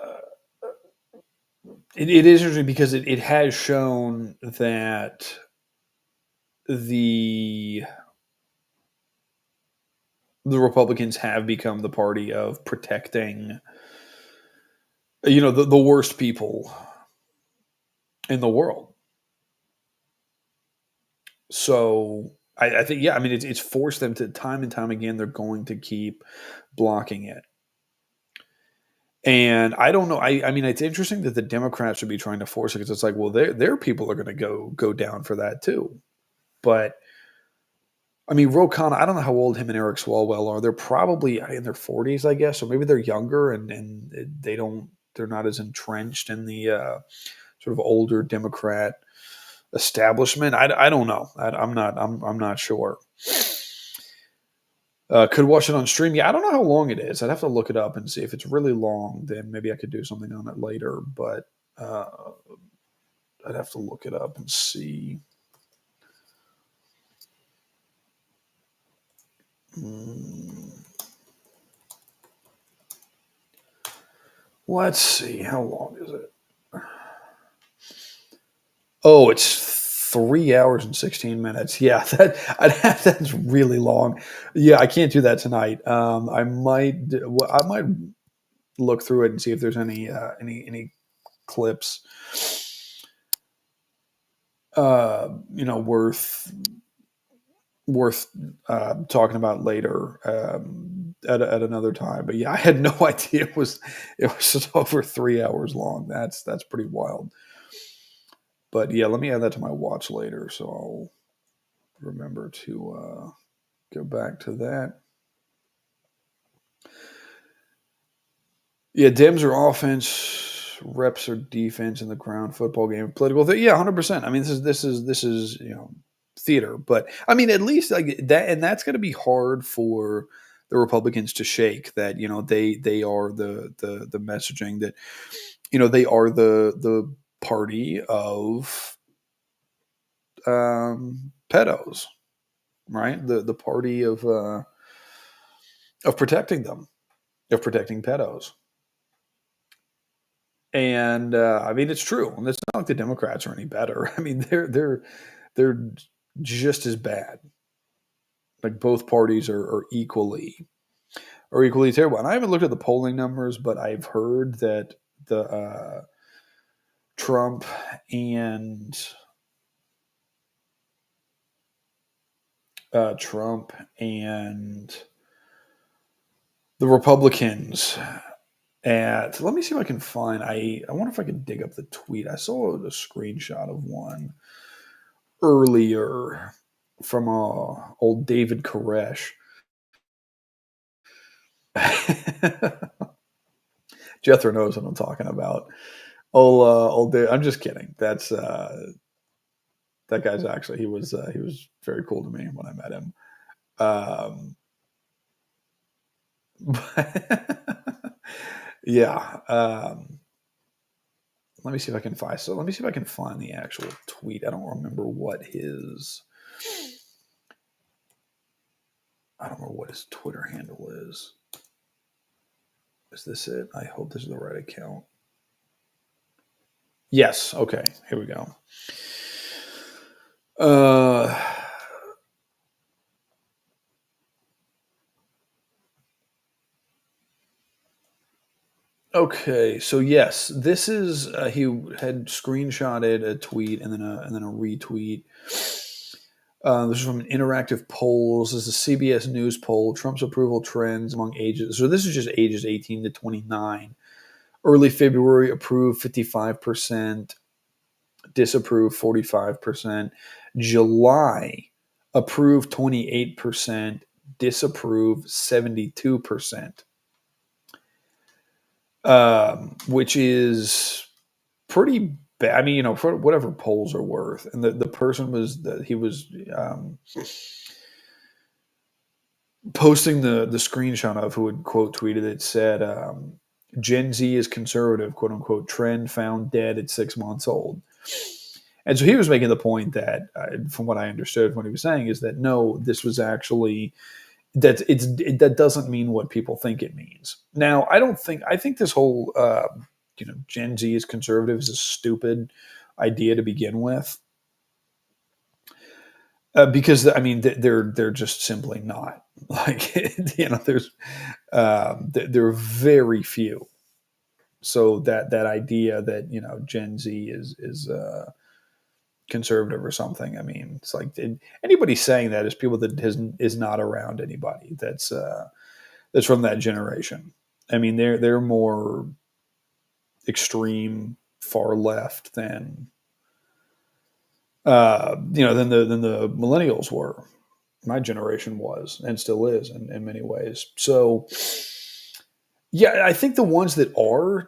it is interesting because it has shown that the the Republicans have become the party of protecting the worst people in the world. So I think yeah, I mean it's forced them to time and time again. They're going to keep blocking it. And I don't know. I mean, it's interesting that the Democrats would be trying to force it because it's like, well, their people are going to go down for that too. But I mean, Ro Khanna, I don't know how old him and Eric Swalwell are. They're probably in their 40s, I guess, or maybe they're younger and they're not as entrenched in the sort of older Democrat establishment. I don't know. I'm not sure. Could watch it on stream. Yeah, I don't know how long it is. I'd have to look it up and see if it's really long. Then maybe I could do something on it later. But uh, I'd have to look it up and see. Hmm. Let's see. How long is it? Oh, it's 3 hours and 16 minutes. Yeah, that's really long. Yeah, I can't do that tonight. I might look through it and see if there's any clips worth talking about later at another time. But yeah, I had no idea it was just over 3 hours long. That's pretty wild. But yeah, let me add that to my watch later, so I'll remember to go back to that. Yeah, Dems are offense, reps are defense in the ground football game. Political, yeah, 100%. I mean, this is theater, but I mean, at least like that, and that's going to be hard for the Republicans to shake. That they are the messaging that they are the party of pedos, right? The party of protecting them, of protecting pedos. And I mean, it's true. And it's not like the Democrats are any better. I mean, they're just as bad. Like both parties are equally terrible. And I haven't looked at the polling numbers, but I've heard that the Trump and Trump and the Republicans at let me see if I can find I wonder if I can dig up the tweet. I saw a screenshot of one earlier from old David Koresh. Jethro knows what I'm talking about. Old Dave. I'm just kidding. That guy's actually he was very cool to me when I met him. Yeah. Let me see if I can find. So let me see if I can find the actual tweet. I don't remember what his. I don't know what his Twitter handle is. Is this it? I hope this is the right account. Yes. Okay. Here we go. Uh, okay. So yes, this is he had screenshotted a tweet and then a retweet This is from an interactive polls. This is a CBS News poll. Trump's approval trends among ages. So this is just ages 18 to 29. Early February, approved 55%, disapprove 45%. July, approve 28%, disapprove 72%, which is pretty bad. I mean, for whatever polls are worth. And the person was, he was posting the screenshot of who had quote tweeted it, said, Gen Z is conservative, quote unquote, trend found dead at 6 months old. And so he was making the point that, from what I understood, what he was saying is that no, this was actually that doesn't mean what people think it means. Now, I think this whole Gen Z is conservative is a stupid idea to begin with, because I mean they're just simply not like there's there are very few. So that idea that Gen Z is conservative or something. I mean, it's like anybody saying that is people that is not around anybody that's from that generation. I mean, they're more extreme far left than than the millennials were. My generation was and still is in many ways. So yeah, I think the ones that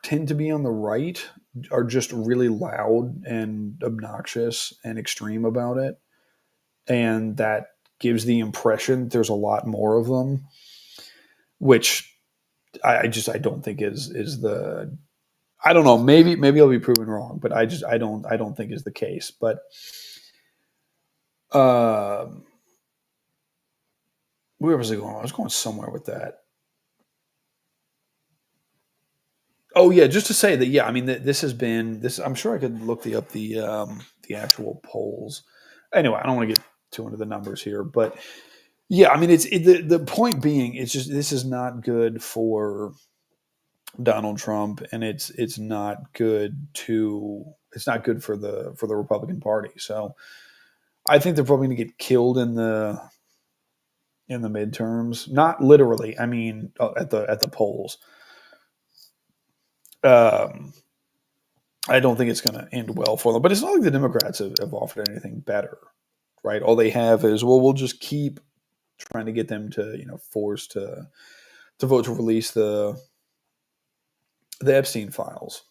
tend to be on the right are just really loud and obnoxious and extreme about it, and that gives the impression there's a lot more of them, which I don't think is the. I don't know. Maybe I'll be proven wrong, but I don't think is the case. But uh, where was I going? I was going somewhere with that. Oh yeah, just to say that, yeah. I mean, this has been this. I'm sure I could look the actual polls. Anyway, I don't want to get too into the numbers here, but yeah, I mean, the point being, it's just this is not good for Donald Trump, and it's not good for the Republican Party. So I think they're probably going to get killed in the midterms. Not literally. I mean, at the polls. Um, I don't think it's going to end well for them. But it's not like the Democrats have offered anything better, right? All they have is, well, we'll just keep trying to get them to force to vote to release the Epstein files.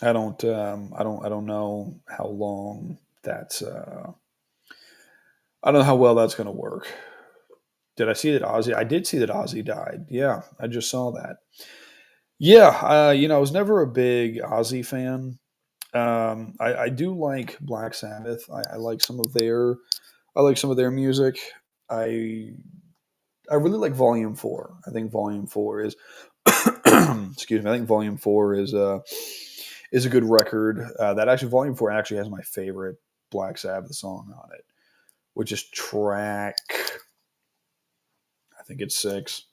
I don't know how long that's. I don't know how well that's going to work. Did I see that Ozzy? I did see that Ozzy died. Yeah, I just saw that. Yeah, I was never a big Ozzy fan. I do like Black Sabbath. I like some of their music. I I really like Volume Four. I think Volume Four is excuse me. I think Volume Four is a good record. That actually Volume Four actually has my favorite Black Sabbath song on it, which is track. I think it's 6.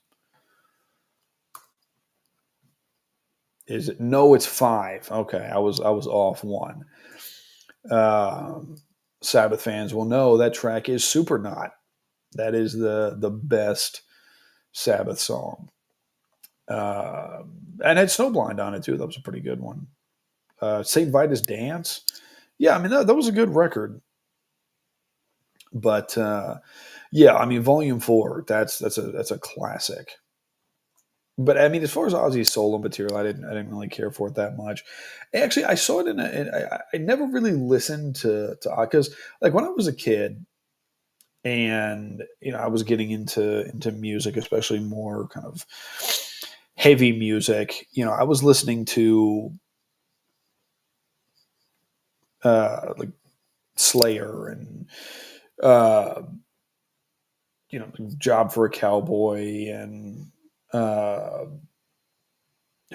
Is it? No, it's 5. Okay, I was off one. Um, Sabbath fans will know that track is Super Not. That is the best Sabbath song. And had Snowblind on it too. That was a pretty good one. Saint Vitus Dance. Yeah, I mean that was a good record. But yeah, I mean Volume Four. That's a classic. But I mean, as far as Ozzy's solo material, I didn't really care for it that much. Actually, I saw it I never really listened to because like when I was a kid and I was getting into music, especially more kind of heavy music. I was listening to like Slayer and uh, Job for a Cowboy and uh,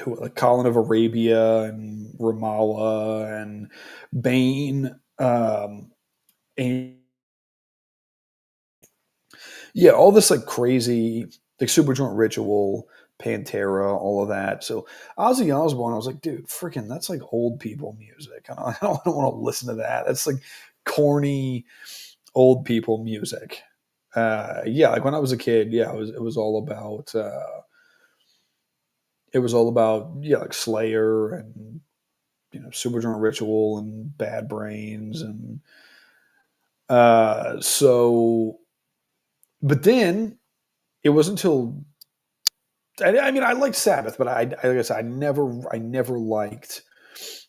who like Colin of Arabia and Ramallah and Bane. And yeah, all this like crazy, like Superjoint Ritual, Pantera, all of that. So Ozzy Osbourne, I was like, dude, freaking, that's like old people music. I don't want to listen to that. That's like corny old people music. Yeah, like when I was a kid, yeah, it was all about yeah, like Slayer and Superdrunk Ritual and Bad Brains and so. But then it wasn't until I mean I liked Sabbath, but like I said, I never really liked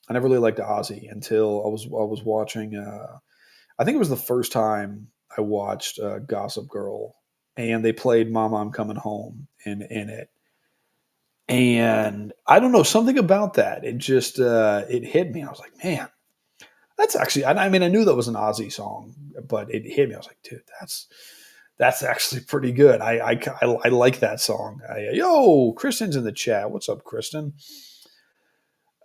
Ozzy until I was watching. I think it was the first time I watched Gossip Girl, and they played "Mama, I'm Coming Home" in it, and I don't know something about that. It just it hit me. I was like, man, that's actually. I mean, I knew that was an Ozzy song, but it hit me. I was like, dude, that's actually pretty good. I like that song. Yo, Kristen's in the chat. What's up, Kristen?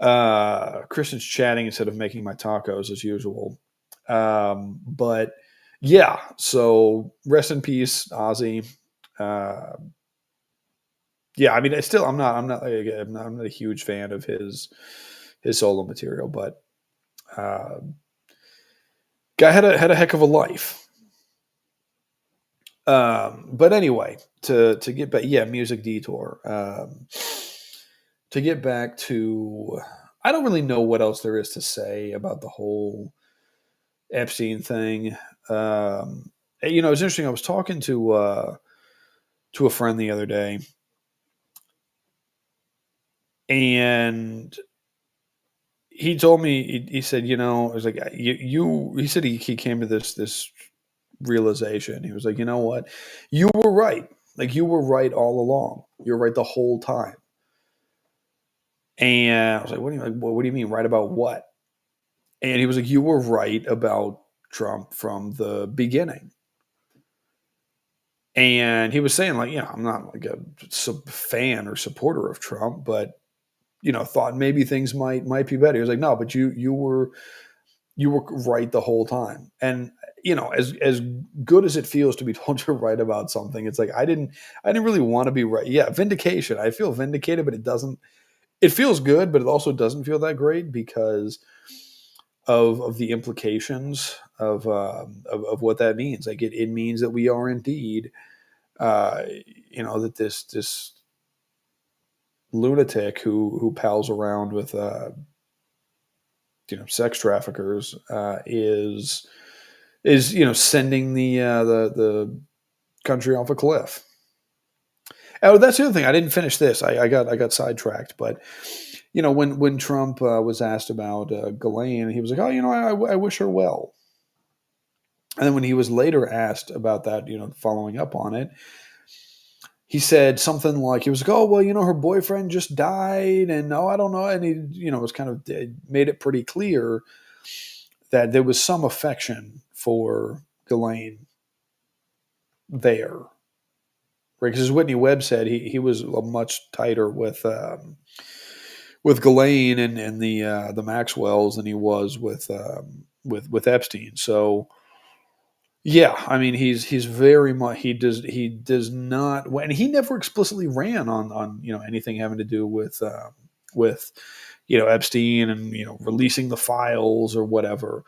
Kristen's chatting instead of making my tacos as usual. But yeah, so rest in peace, Ozzy. Uh, yeah, I mean, I'm not a huge fan of his solo material, but uh, guy had a heck of a life. But anyway, to get back, yeah, music detour. To get back to, I don't really know what else there is to say about the whole Epstein thing. It's interesting. I was talking to a friend the other day, and he told me he said, I was like, He said he came to this realization. He was like, you know what, you were right. Like you were right all along. You're right the whole time. And I was like, what do you mean right about what? And he was like, you were right about Trump from the beginning. And he was saying, like, I'm not like a fan or supporter of Trump, but thought maybe things might be better. He was like, no, but you were right the whole time. And as good as it feels to be told you're right about something, it's like I didn't really want to be right. Yeah, vindication. I feel vindicated, but it doesn't. It feels good, but it also doesn't feel that great because of the implications of what that means. Like it means that we are indeed, uh, that this lunatic who pals around with sex traffickers is sending the country off a cliff. Oh, that's the other thing. I didn't finish this. I got sidetracked, but when Trump was asked about Ghislaine, he was like, "Oh, I wish her well." And then when he was later asked about that, following up on it, he said something like, he was like, "Oh, well, her boyfriend just died, and oh, I don't know," and he, was kind of made it pretty clear that there was some affection for Ghislaine there, right? Because as Whitney Webb said, he was much tighter with Ghislaine and the Maxwells than he was with Epstein. So yeah, I mean he's very much he does not, and he never explicitly ran on anything having to do with Epstein and releasing the files or whatever.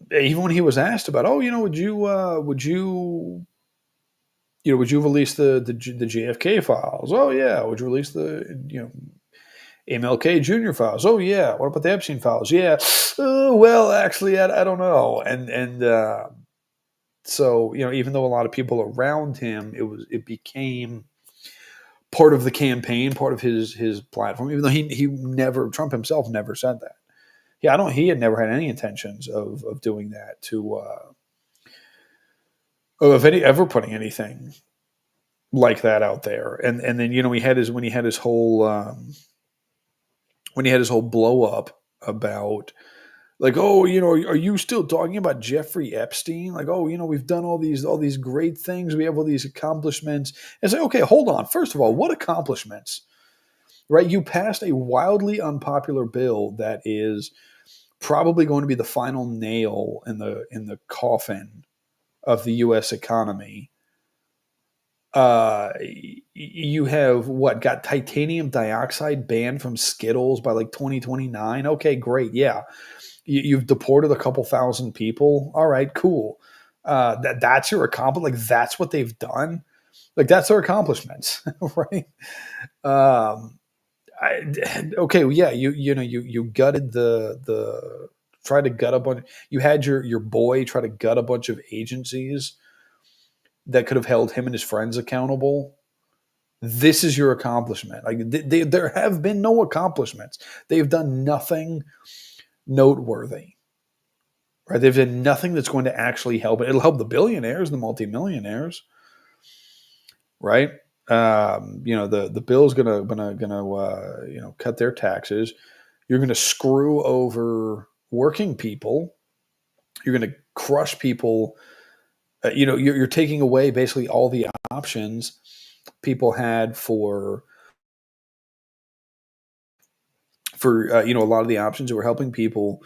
Even when he was asked about, oh, would you release the JFK files? Oh yeah, would you release the MLK Jr. files? Oh yeah. What about the Epstein files? Yeah. Well, actually, I don't know. And so even though a lot of people around him, it became part of the campaign, part of his platform. Even though he never, Trump himself never said that. Yeah, I don't. He had never had any intentions of doing that of any ever putting anything like that out there. And then he had his when he had his whole blow up about, like, oh, are you still talking about Jeffrey Epstein? Like, oh, we've done all these great things. We have all these accomplishments. And say, okay, hold on. First of all, what accomplishments? Right? You passed a wildly unpopular bill that is probably going to be the final nail in the coffin of the U.S. economy. You have got titanium dioxide banned from Skittles by like 2029. Okay, great. Yeah. You've deported a couple thousand people. All right, cool. That's your accomplishment. Like that's what they've done. Like that's their accomplishments, right? Um, okay, well, yeah, you gutted the tried to gut a bunch. You had your boy try to gut a bunch of agencies that could have held him and his friends accountable. This is your accomplishment. Like there have been no accomplishments. They've done nothing noteworthy. Right? They've done nothing that's going to actually help. It'll help the billionaires, the multimillionaires, right? The bill's gonna cut their taxes. You're gonna screw over working people. You're gonna crush people. You're taking away basically all the options people had for a lot of the options that were helping people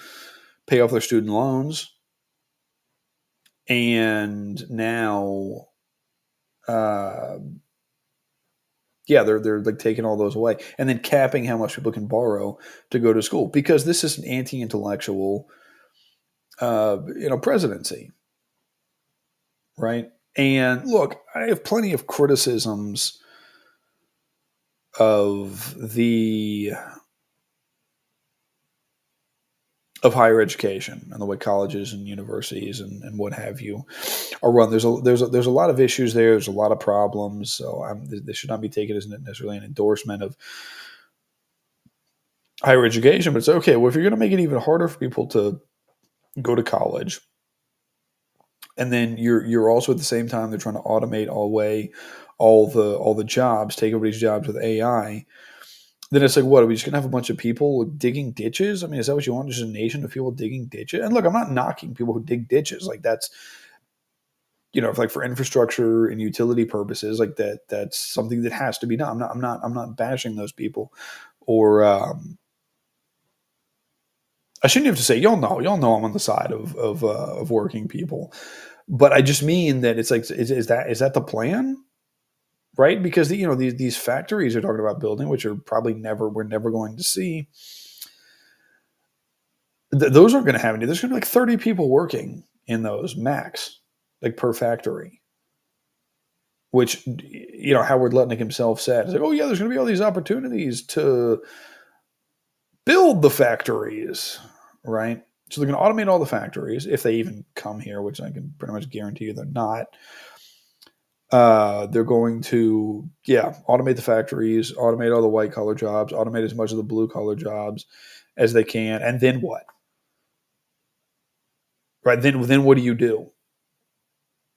pay off their student loans, and now, uh, yeah, they're like taking all those away, and then capping how much people can borrow to go to school because this is an anti-intellectual, presidency, right? And look, I have plenty of criticisms of the of higher education and the way colleges and universities and what have you are run. There's a lot of issues there. There's a lot of problems. So this should not be taken as necessarily an endorsement of higher education. But it's okay. Well, if you're going to make it even harder for people to go to college, and then you're also at the same time they're trying to automate away all the jobs, take everybody's jobs with AI. Then it's like, what are we just gonna have a bunch of people digging ditches? I mean, is that what you want? Just a nation of people digging ditches? And look, I'm not knocking people who dig ditches. Like that's like for infrastructure and utility purposes, like that's something that has to be done. I'm not bashing those people, or I shouldn't have to say y'all know I'm on the side of working people, but I just mean that it's like is that the plan? Right? Because these factories are talking about building, which are probably we're never going to see. Those aren't going to have any. There's going to be like 30 people working in those max, like per factory. Which Howard Lutnick himself said, "It's like, oh yeah, there's going to be all these opportunities to build the factories, right? So they're going to automate all the factories if they even come here, which I can pretty much guarantee you they're not. They're going to, automate the factories, automate all the white collar jobs, automate as much of the blue collar jobs as they can, and then what? Right? Then what do you do?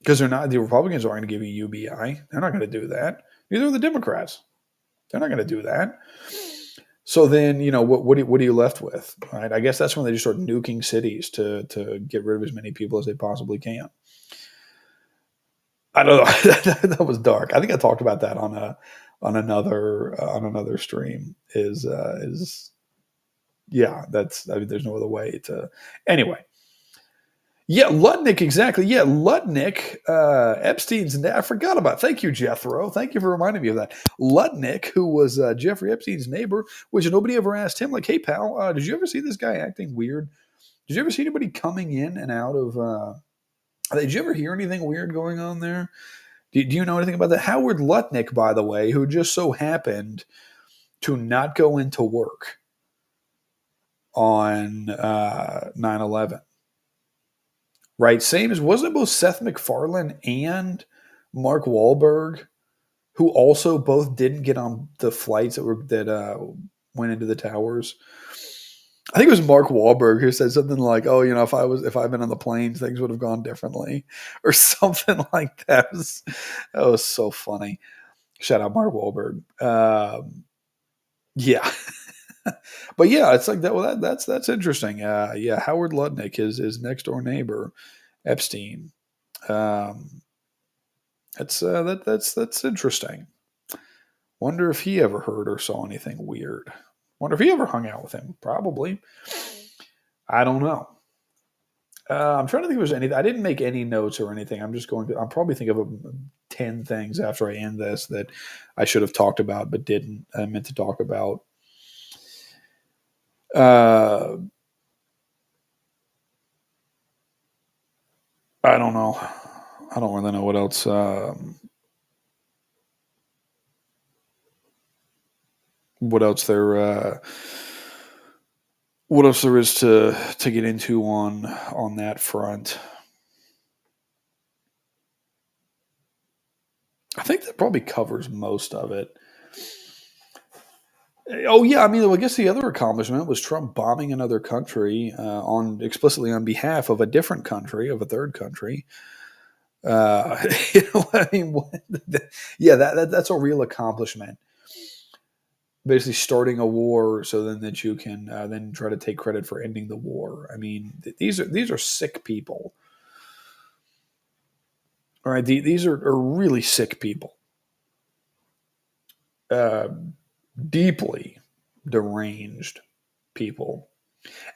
Because the Republicans aren't going to give you UBI. They're not going to do that. Neither are the Democrats. They're not going to do that. So then, what are you left with? Right? I guess that's when they just start nuking cities to get rid of as many people as they possibly can. I don't know. That was dark. I think I talked about that on another stream. That's, I mean, there's no other way to. Anyway, yeah, Lutnick, exactly. Yeah, Lutnick, Epstein's. I forgot about. Thank you, Jethro. Thank you for reminding me of that. Lutnick, who was Jeffrey Epstein's neighbor, which nobody ever asked him, like, "Hey, pal, did you ever see this guy acting weird? Did you ever see anybody coming in and out of? Did you ever hear anything weird going on there? Do you know anything about that?" Howard Lutnick, by the way, who just so happened to not go into work on 9/11. Right? Same as, wasn't it both Seth MacFarlane and Mark Wahlberg, who also both didn't get on the flights that went into the towers? I think it was Mark Wahlberg who said something like, "Oh, if I'd been on the plane, things would have gone differently," or something like that. That was so funny. Shout out Mark Wahlberg. Yeah, but yeah, it's like that. Well, that's interesting. Yeah, Howard Lutnick, his next door neighbor, Epstein. Um, that's interesting. Wonder if he ever heard or saw anything weird. Wonder if he ever hung out with him. Probably. I don't know. I'm trying to think if there's anything. I didn't make any notes or anything. I'm just going to. I'll probably think of 10 things after I end this that I should have talked about but didn't. I meant to talk about. Uh, I don't know. I don't really know what else what else there is to get into on that front. I think that probably covers most of it. Oh yeah, I mean, well, I guess the other accomplishment was Trump bombing another country on explicitly on behalf of a different country, of a third country. I mean, yeah, that's a real accomplishment. Basically, starting a war so then that you can then try to take credit for ending the war. I mean, these are sick people. All right, these are really sick people, uh, deeply deranged people.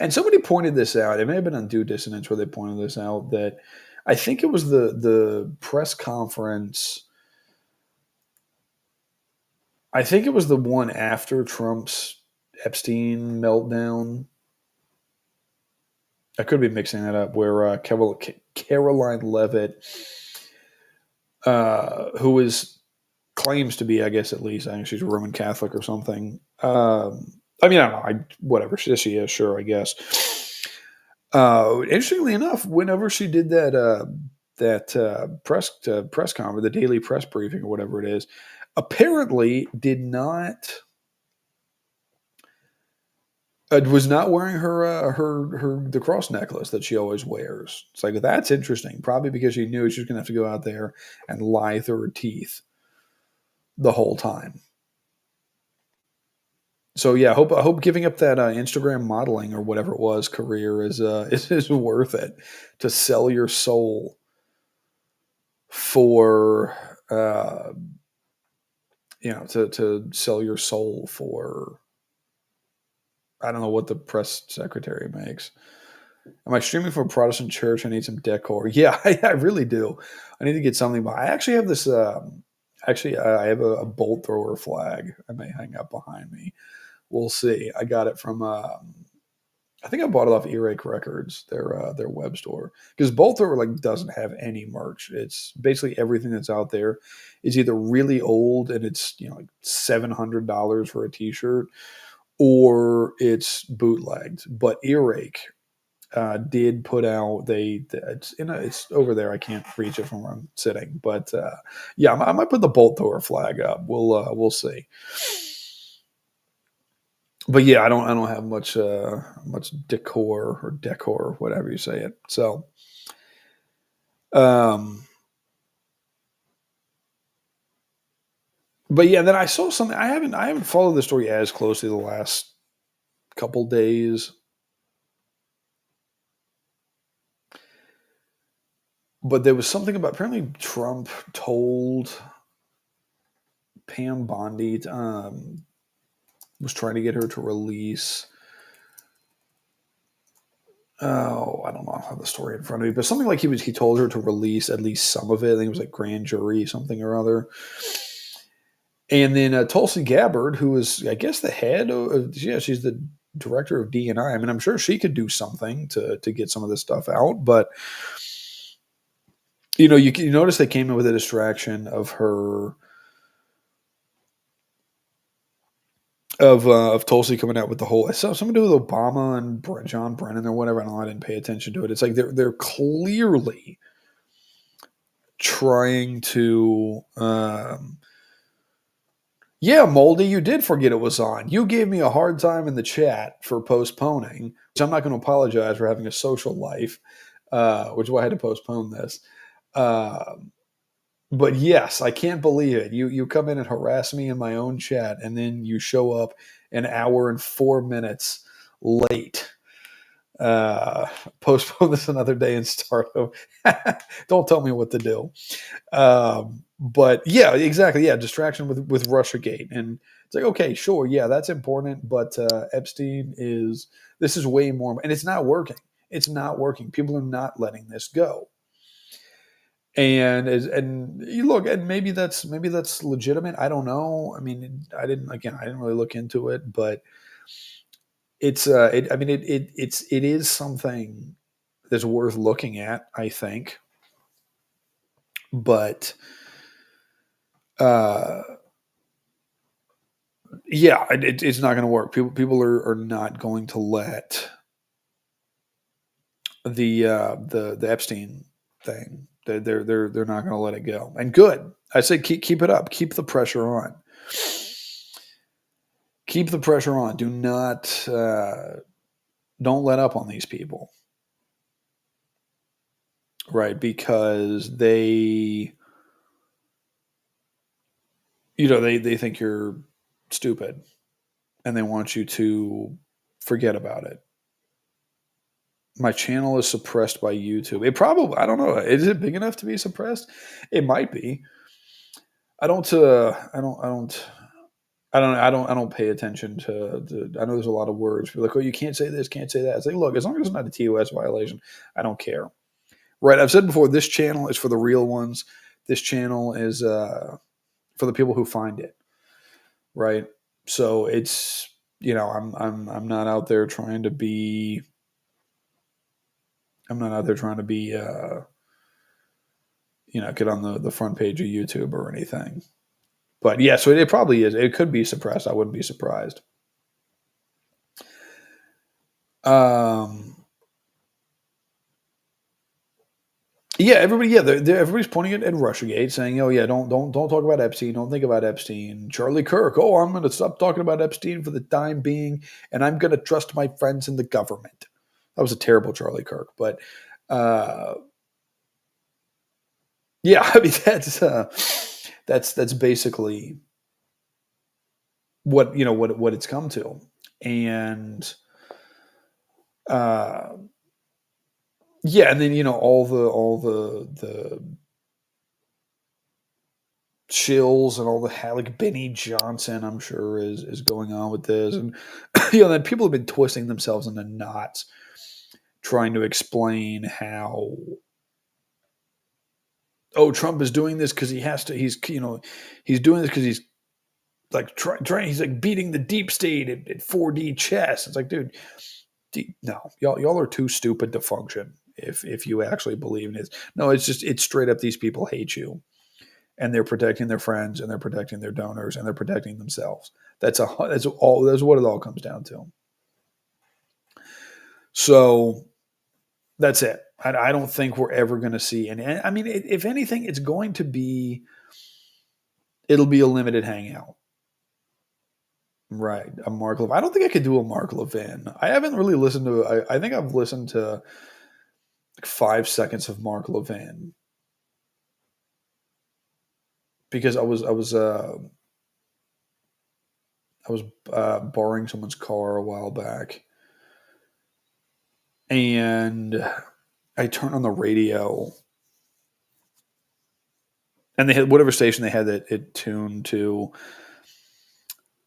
And somebody pointed this out. It may have been on Due Dissonance where they pointed this out that I think it was the press conference. I think it was the one after Trump's Epstein meltdown. I could be mixing that up. Where Caroline Levitt, who is claims to be, I guess at least, I think she's a Roman Catholic or something. I mean, I don't know. Whatever she is, sure, I guess. Interestingly enough, whenever she did that press conference, the daily press briefing or whatever it is, apparently did not was not wearing her the cross necklace that she always wears. It's like that's interesting. Probably because she knew she was going to have to go out there and lie through her teeth the whole time. So yeah, I hope giving up that Instagram modeling or whatever it was career is is worth it to sell your soul for to sell your soul for I don't know what the press secretary makes. Am I streaming for a Protestant church? I need some decor. Yeah, I really do. I need to get something. But I actually have this. Actually, I have a bolt thrower flag. I may hang up behind me. We'll see. I got it from. I think I bought it off Earache Records, their web store, because bolt thrower like doesn't have any merch. It's basically everything that's out there is either really old and it's like $700 for a T-shirt, or it's bootlegged. But Earache did put out it's over there. I can't reach it from where I'm sitting, but yeah, I might put the bolt thrower flag up. We'll see. But yeah, I don't have much decor, whatever you say it. So um, but yeah, then I saw something. I haven't followed the story as closely the last couple days, but there was something about apparently Trump told Pam Bondi was trying to get her to release. Oh, I don't know. I have the story in front of me, but something like he told her to release at least some of it. I think it was like grand jury something or other. And then Tulsi Gabbard, who is I guess the head of yeah, she's the director of DNI. I mean, I'm sure she could do something to get some of this stuff out, but you notice they came in with a distraction of her of Tulsi coming out with the whole something to do with Obama and John Brennan or whatever. I don't know. I didn't pay attention to it. It's like they're clearly trying to. Yeah, Moldy, you did forget it was on. You gave me a hard time in the chat for postponing, which I'm not going to apologize for having a social life, which is why I had to postpone this. Uh, but yes, I can't believe it. You come in and harass me in my own chat, and then you show up an hour and 4 minutes late. Uh, Postpone this another day and start over. Don't tell me what to do. But yeah, exactly. Yeah, distraction with RussiaGate, and it's like okay, sure, yeah, that's important, but Epstein is this is way more, and it's not working. It's not working. People are not letting this go, and you look, and maybe that's legitimate. I don't know. I mean, I didn't really look into it, but I mean, it is something that's worth looking at. I think. But uh, yeah, it's not going to work. People are not going to let the Epstein thing. They're not going to let it go. And good. I say keep it up. Keep the pressure on. Keep the pressure on. Do not don't let up on these people, right? Because they think you're stupid and they want you to forget about it. My channel is suppressed by YouTube. It probably, I don't know. Is it big enough to be suppressed? It might be. I don't pay attention to. I know there's a lot of words. People are like, oh, you can't say this, can't say that. It's like, look, as long as it's not a TOS violation, I don't care. Right? I've said before, this channel is for the real ones. This channel is for the people who find it. Right? So it's I'm not out there trying to be. I'm not out there trying to be. Get on the front page of YouTube or anything. But yeah, so it probably is. It could be suppressed. I wouldn't be surprised. Um, yeah, everybody. Yeah, everybody's pointing at RussiaGate, saying, "Oh yeah, don't talk about Epstein. Don't think about Epstein." Charlie Kirk. Oh, I'm going to stop talking about Epstein for the time being, and I'm going to trust my friends in the government. That was a terrible Charlie Kirk, but uh, yeah, I mean that's basically what it's come to, and uh, yeah, and then all the chills and all the like Benny Johnson, I'm sure is going on with this, and then people have been twisting themselves into knots trying to explain how Trump is doing this because he has to. He's doing this because he's like trying. He's like beating the deep state at 4D chess. It's like, dude, no, y'all are too stupid to function. If you actually believe in it, no, it's straight up. These people hate you, and they're protecting their friends, and they're protecting their donors, and they're protecting themselves. That's what it all comes down to. So that's it. I don't think we're ever going to see, and I mean, if anything, it'll be a limited hangout, right? A Mark Levin. I don't think I could do a Mark Levin. I haven't really listened to. I think I've listened to like 5 seconds of Mark Levin because I was borrowing someone's car a while back, and I turned on the radio, and they had whatever station they had that it tuned to.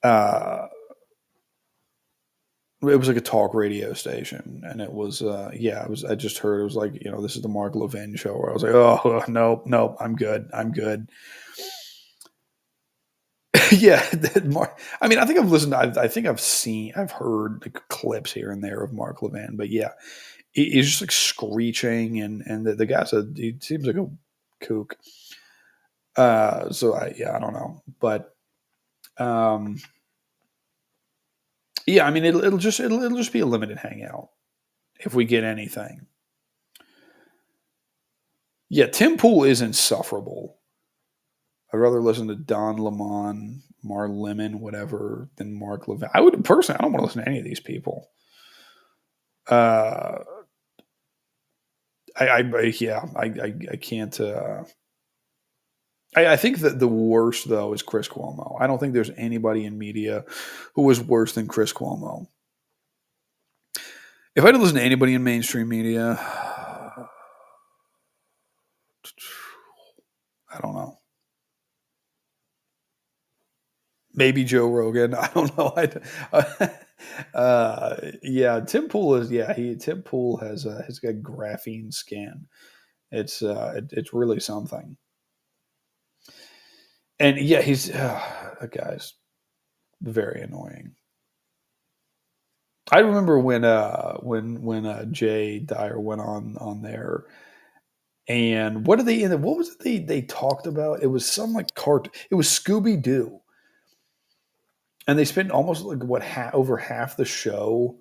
Uh, it was like a talk radio station, and it was yeah. I just heard it was like this is the Mark Levin show. Where I was like, oh no, no, I'm good, I'm good. Yeah, I mean, I think I've listened. I think I've heard like clips here and there of Mark Levin, but yeah, he's just like screeching, and the guy's he seems like a kook. So I don't know, but um, yeah, I mean, it'll just be a limited hangout if we get anything. Yeah, Tim Pool is insufferable. I'd rather listen to Don Lemon, Mar Lemon, whatever, than Mark Levin. I would personally, I don't want to listen to any of these people. Uh, yeah, I can't. I think that the worst though is Chris Cuomo. I don't think there's anybody in media who was worse than Chris Cuomo. If I had to listen to anybody in mainstream media, I don't know. Maybe Joe Rogan. I don't know. Yeah, Tim Pool is. Yeah, Tim Pool has got graphene skin. It's really something. And yeah, that guy's very annoying. I remember when Jay Dyer went on there, And what did they? What was it they talked about? It was some like cart. It was Scooby Doo, and they spent almost like what over half the show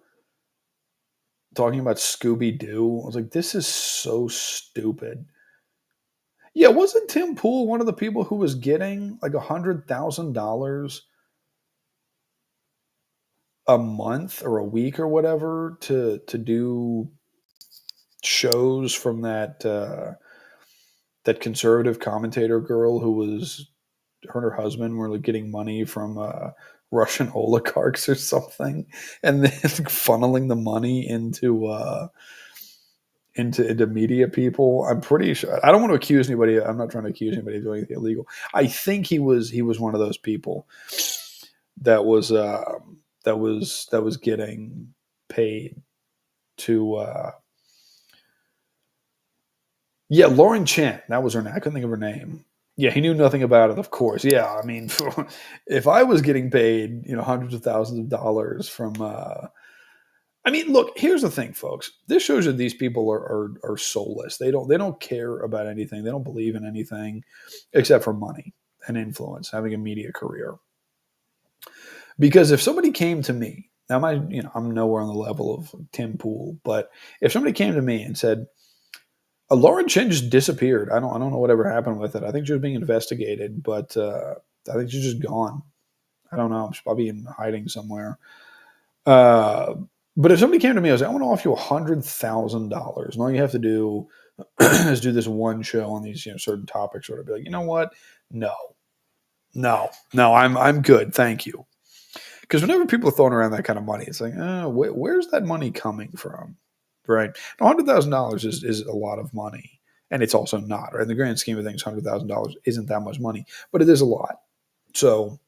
talking about Scooby Doo. I was like, this is so stupid. Yeah, wasn't Tim Pool one of the people who was getting like $100,000 a month or a week or whatever to do shows from that conservative commentator girl who was her and her husband were like getting money from Russian oligarchs or something, and then funneling the money into media people. I'm pretty sure. I don't want to accuse anybody. I'm not trying to accuse anybody of doing anything illegal. I think he was one of those people that was that was getting paid to. Yeah, Lauren Chen. That was her name. I couldn't think of her name. Yeah, he knew nothing about it, of course. Yeah, I mean, if I was getting paid, hundreds of thousands of dollars from, I mean, look. Here's the thing, folks. This shows that these people are soulless. They don't care about anything. They don't believe in anything except for money and influence, having a media career. Because if somebody came to me, now I'm nowhere on the level of Tim Pool, but if somebody came to me and said, Lauren Chen just disappeared. I don't know whatever happened with it. I think she was being investigated, but I think she's just gone. I don't know. She's probably in hiding somewhere. Uh, but if somebody came to me, I was like, I want to offer you $100,000, and all you have to do is do this one show on these certain topics, or I'd be like, you know what? No, no, I'm good, thank you. Because whenever people are throwing around that kind of money, it's like, where's that money coming from? Right. $100,000 is a lot of money, and it's also not. Right. In the grand scheme of things, $100,000 isn't that much money, but it is a lot. So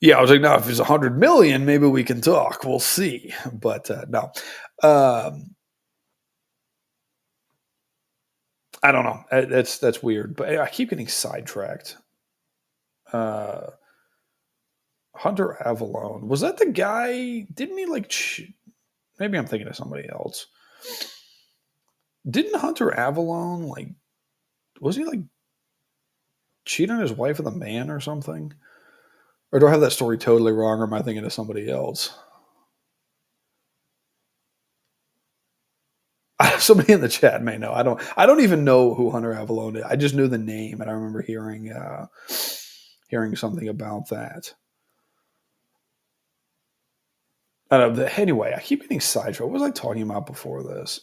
yeah, I was like, no, if it's 100 million, maybe we can talk. We'll see. But no, um, I don't know. That's weird. But I keep getting sidetracked. Uh, Hunter Avalon, was that the guy? Didn't he like? Maybe I'm thinking of somebody else. Didn't Hunter Avalon like? Was he like cheat on his wife with a man or something? Or do I have that story totally wrong, or am I thinking of somebody else? Somebody in the chat may know. I don't even know who Hunter Avalon is. I just knew the name, and I remember hearing something about that. I don't know. Anyway, I keep getting sidetracked. What was I talking about before this?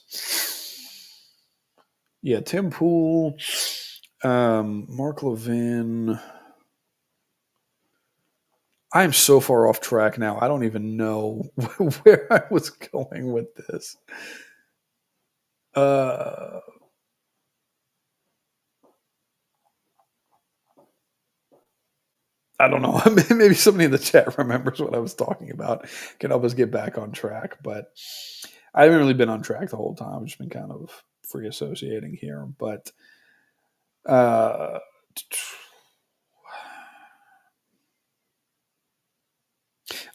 Yeah, Tim Pool, Mark Levin. I'm so far off track now. I don't even know where I was going with this. Uh, I don't know. Maybe somebody in the chat remembers what I was talking about. Can help us get back on track. But I haven't really been on track the whole time. I've just been kind of free associating here. But uh,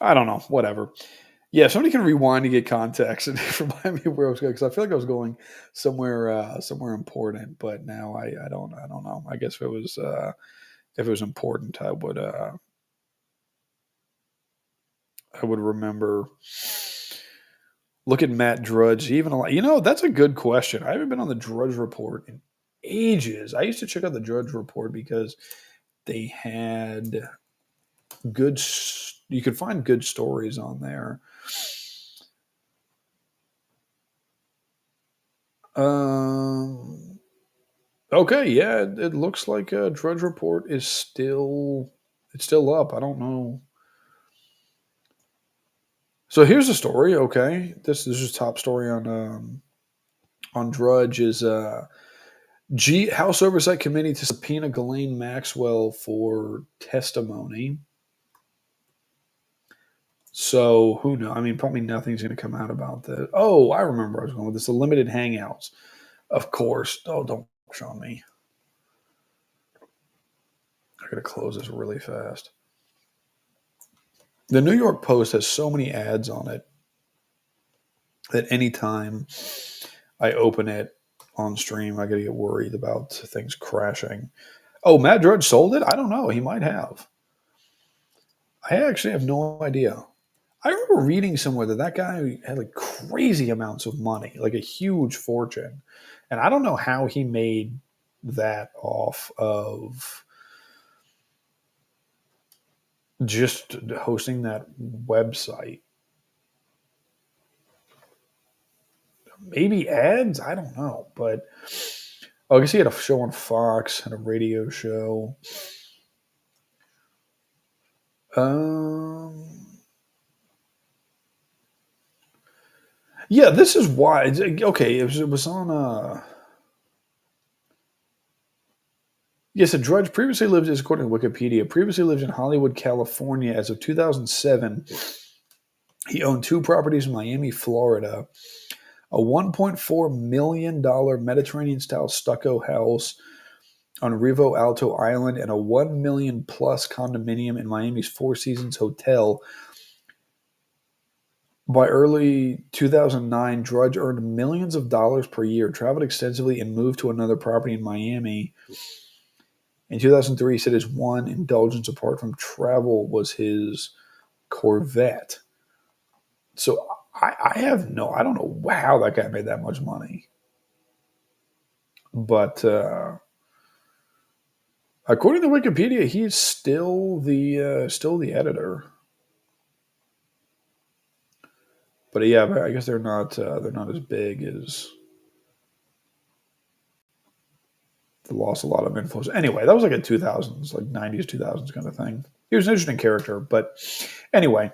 I don't know. Whatever. Yeah, somebody can rewind to get context and remind me where I was going, because I feel like I was going somewhere important. But now I don't know. I guess if it was important, I would remember. Look at Matt Drudge. Even that's a good question. I haven't been on the Drudge Report in ages. I used to check out the Drudge Report because they had good. You could find good stories on there. Um. Okay. Yeah. It looks like Drudge Report is still. It's still up. I don't know. So here's the story. Okay. This is top story on Drudge is House Oversight Committee to subpoena Ghislaine Maxwell for testimony. So who knows? I mean, probably nothing's going to come out about that. Oh, I remember I was going with this. The limited hangouts, of course. Oh, don't show me. I got to close this really fast. The New York Post has so many ads on it that anytime I open it, on stream. I got to get worried about things crashing. Oh, Matt Drudge sold it? I don't know. He might have. I actually have no idea. I remember reading somewhere that that guy had like crazy amounts of money, like a huge fortune. And I don't know how he made that off of just hosting that website. Maybe ads? I don't know. But oh, I guess he had a show on Fox and a radio show. Um, yeah, this is why. Okay, it was on. Yes, a Drudge previously lived, as according to Wikipedia, previously lived in Hollywood, California. As of 2007, he owned two properties in Miami, Florida, a $1.4 million Mediterranean-style stucco house on Rivo Alto Island, and a 1 million plus condominium in Miami's Four Seasons Hotel. By early 2009, Drudge earned millions of dollars per year, traveled extensively, and moved to another property in Miami. In 2003, he said his one indulgence apart from travel was his Corvette. So I don't know how that guy made that much money. But according to Wikipedia, he's still the editor. But yeah, I guess they're not as big as they lost a lot of influence. Anyway, that was like a 2000s, like 90s, 2000s kind of thing. He was an interesting character, but anyway.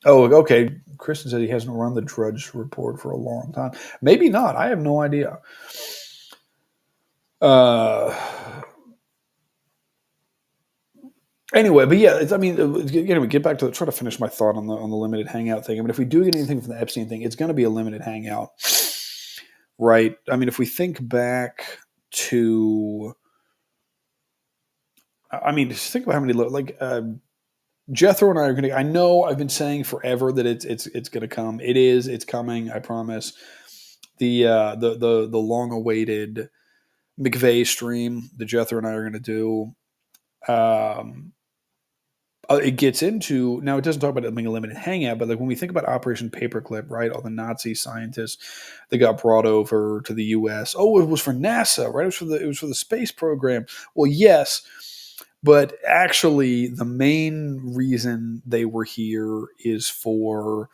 Oh, okay. Kristen said he hasn't run the Drudge Report for a long time. Maybe not. I have no idea. Uh, anyway, but yeah, I mean, anyway, get back to try to finish my thought on the limited hangout thing. I mean, if we do get anything from the Epstein thing, it's going to be a limited hangout, right? I mean, if we think back to, I mean, just think about how many like Jethro and I are going to. I know I've been saying forever that it's going to come. It is. It's coming. I promise. The long awaited McVeigh stream that Jethro and I are going to do. Um, it gets into now. It doesn't talk about it being a limited hangout, but like when we think about Operation Paperclip, right? All the Nazi scientists that got brought over to the U.S. Oh, it was for NASA, right? It was for the space program. Well, yes, but actually, the main reason they were here is for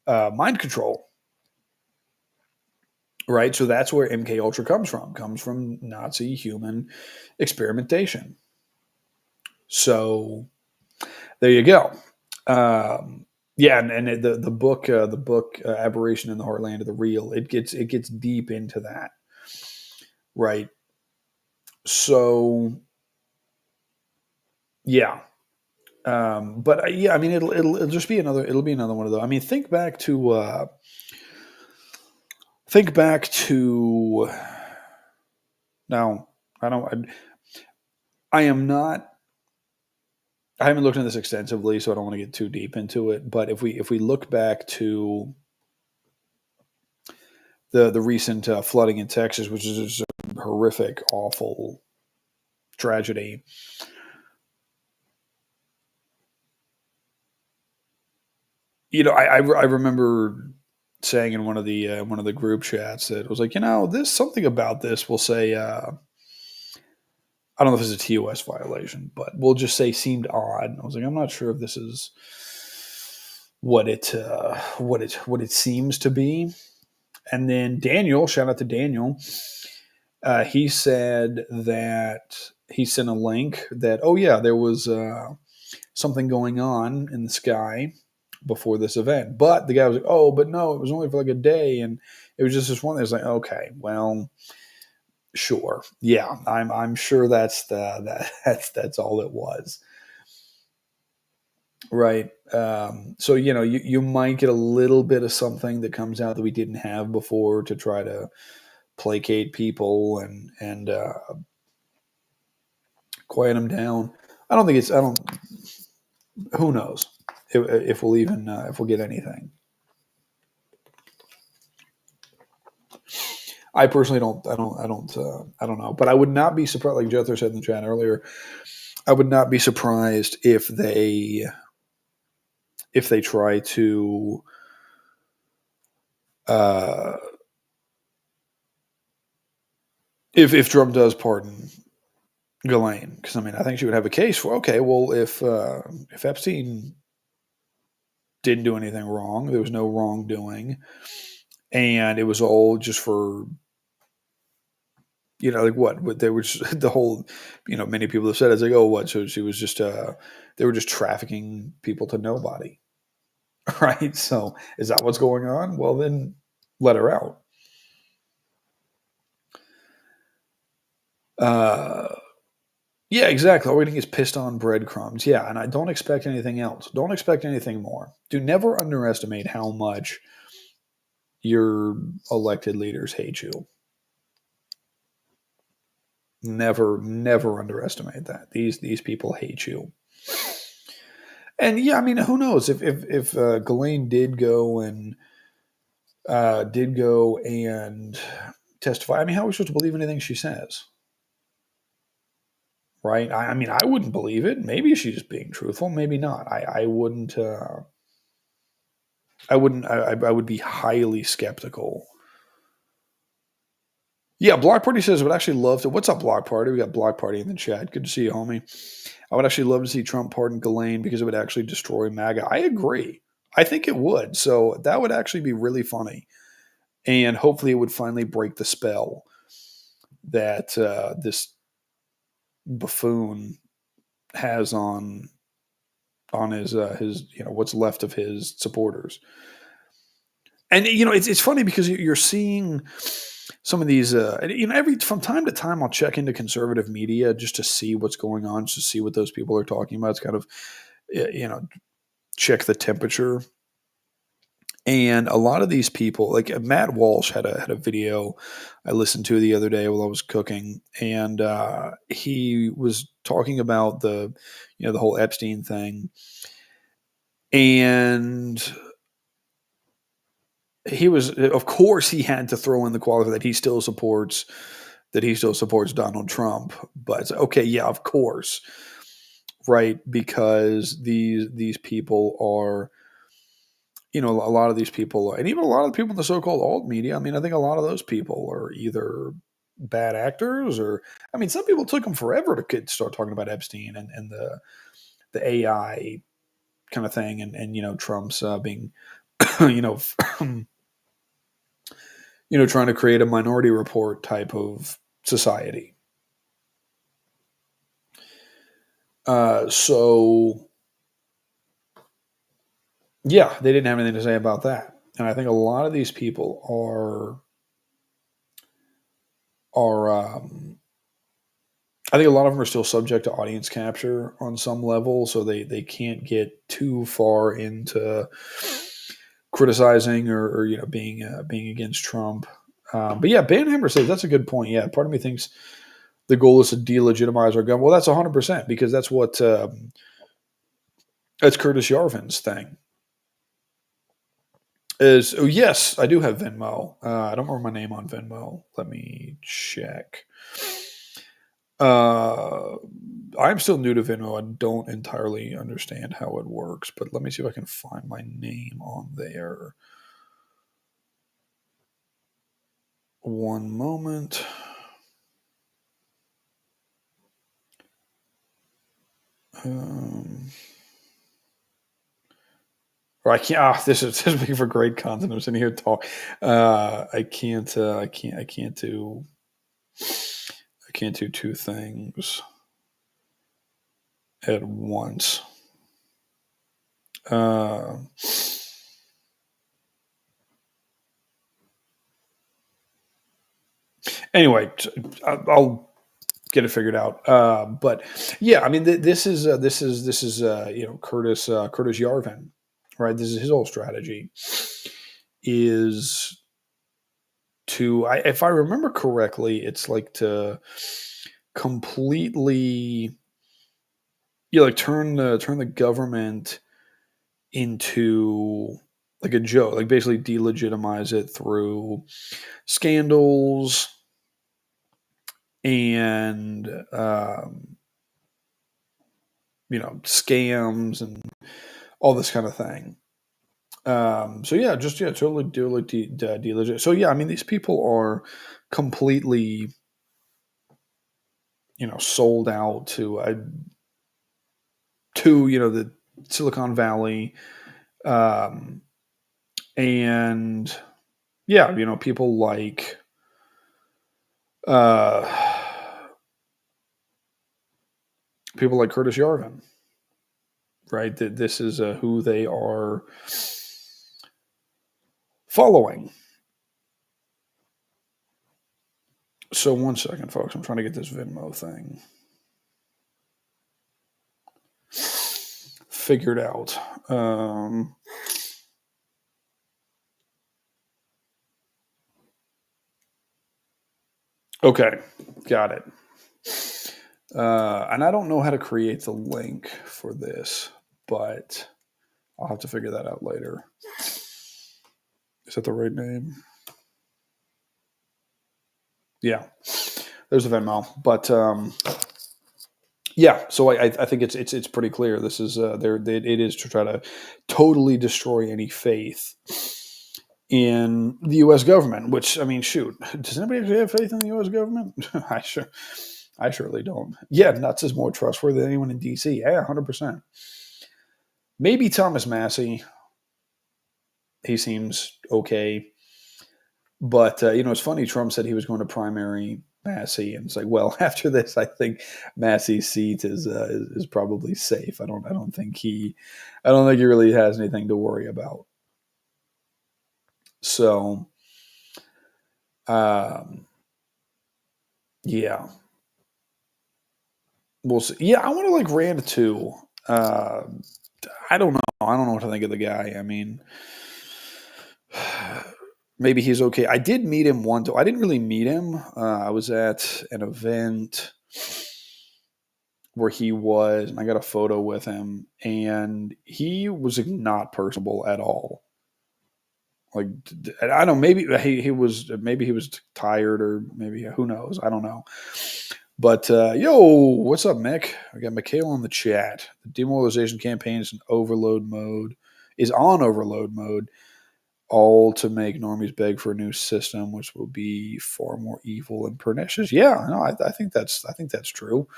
mind control, right? So that's where MK Ultra comes from Nazi human experimentation. So there you go. Yeah, and the book Aberration in the Heartland of the Real, it gets deep into that, right? So yeah, but yeah, I mean it'll just be another one of those. I mean think back to now. I don't. I am not. I haven't looked into this extensively, so I don't want to get too deep into it. But if we look back to the recent flooding in Texas, which is just a horrific, awful tragedy. I remember saying in one of the group chats that it was like, there's something about this. We'll say, I don't know if it's a TOS violation, but we'll just say seemed odd. I was like, I'm not sure if this is what it seems to be. And then Daniel, shout out to Daniel, he said that he sent a link that, oh yeah, there was something going on in the sky before this event. But the guy was like, oh, but no, it was only for like a day. And it was just this one. It was like, okay, well, sure. Yeah, I'm sure that's all it was. Right. So, you might get a little bit of something that comes out that we didn't have before to try to placate people and quiet them down. I don't, who knows if we'll if we'll get anything. I personally don't. I don't know. But I would not be surprised. Like Jethro said in the chat earlier, I would not be surprised if they try to uh, if Trump does pardon Ghislaine, because I mean I think she would have a case for okay, well if Epstein didn't do anything wrong, there was no wrongdoing, and it was all just for like what they were just, the whole many people have said it's like oh what so she was just they were just trafficking people to nobody. Right, so is that what's going on? Well then let her out. uh yeah, exactly. All we're getting is pissed on breadcrumbs. Yeah, and I don't expect anything else. Don't expect anything more. Do never underestimate how much your elected leaders hate you. Never underestimate that. These people hate you. And yeah, I mean, who knows if Ghislaine did go and testify? I mean, how are we supposed to believe anything she says? Right? I mean, I wouldn't believe it. Maybe she's just being truthful. Maybe not. I wouldn't. I wouldn't. I would be highly skeptical. Yeah, Block Party says I would actually love to. What's up, Block Party? We got Block Party in the chat. Good to see you, homie. I would actually love to see Trump pardon Ghislaine because it would actually destroy MAGA. I agree. I think it would. So that would actually be really funny, and hopefully, it would finally break the spell that this buffoon has on his what's left of his supporters. And it's funny because you're seeing some of these every from time to time I'll check into conservative media just to see what's going on, just to see what those people are talking about. It's kind of check the temperature. And a lot of these people, like Matt Walsh, had a video I listened to the other day while I was cooking, and he was talking about the whole Epstein thing, and he was, of course, he had to throw in the quality that he still supports Donald Trump. But okay, yeah, of course, right? Because these people are, a lot of these people, and even a lot of the people in the so-called alt media. I mean, I think a lot of those people are either bad actors or, I mean, some people took them forever to start talking about Epstein and the AI kind of thing, and Trump's being, you know, trying to create a Minority Report type of society. So yeah, they didn't have anything to say about that, and I think a lot of these people are. I think a lot of them are still subject to audience capture on some level, so they can't get too far into criticizing or being against Trump. But yeah, Banhammer says that's a good point. Yeah, part of me thinks the goal is to delegitimize our government. Well, that's 100% because that's Curtis Yarvin's thing. Oh yes, I do have Venmo. I don't remember my name on Venmo. Let me check. Uh, I'm still new to Venmo. I don't entirely understand how it works, but let me see if I can find my name on there. One moment. Um, or I can't. This is making for great content. I'm sitting here talk. I can't. I can't. I can't do. I can't do two things at once. Uh, anyway, I'll get it figured out. But yeah, I mean, this is Curtis Yarvin, right? This is his whole strategy is if I remember correctly, it's like to completely like turn the government into like a joke, like basically delegitimize it through scandals and scams and all this kind of thing. So yeah, just yeah, totally delegit. So yeah, I mean, these people are completely, sold out to the Silicon Valley, um, and yeah, people like uh, Curtis Yarvin, right? That this is who they are following. So one second, folks, I'm trying to get this Venmo thing figured out. Okay, got it. And I don't know how to create the link for this, but I'll have to figure that out later. Is that the right name? Yeah, there's the Venmo. But yeah, so I think it's pretty clear. This is it is to try to totally destroy any faith in the U.S. government. Which, I mean, shoot, does anybody actually have faith in the U.S. government? I surely don't. Yeah, nuts is more trustworthy than anyone in D.C. Yeah, 100%. Maybe Thomas Massey. He seems okay. But it's funny. Trump said he was going to primary Massey, and it's like, well, after this, I think Massey's seat is probably safe. I don't think he really has anything to worry about. So, um, yeah, we'll see. Yeah, I want to like Rand too. Uh, I don't know. I don't know what to think of the guy. I mean, maybe he's okay. I did meet him once. I didn't really meet him. I was at an event where he was, and I got a photo with him, and he was not personable at all. Like, I don't know, maybe he was tired, or maybe who knows, I don't know. But yo, what's up, Mick? I got Mikhail in the chat. The demoralization campaign is on overload mode, all to make normies beg for a new system, which will be far more evil and pernicious. Yeah, no, I think that's true.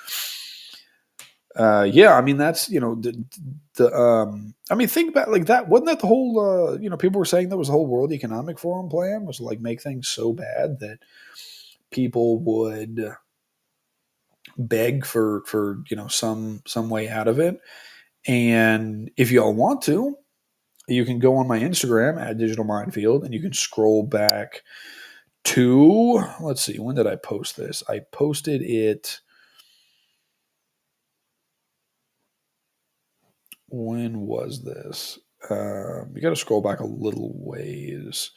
Yeah, I mean that's I mean, think about like that. Wasn't that the whole people were saying that was the whole World Economic Forum plan, was to like make things so bad that people would beg for some way out of it. And if y'all want to, you can go on my Instagram at Digital Minefield, and you can scroll back to, let's see, when did I post this? I posted it. When was this? You got to scroll back a little ways.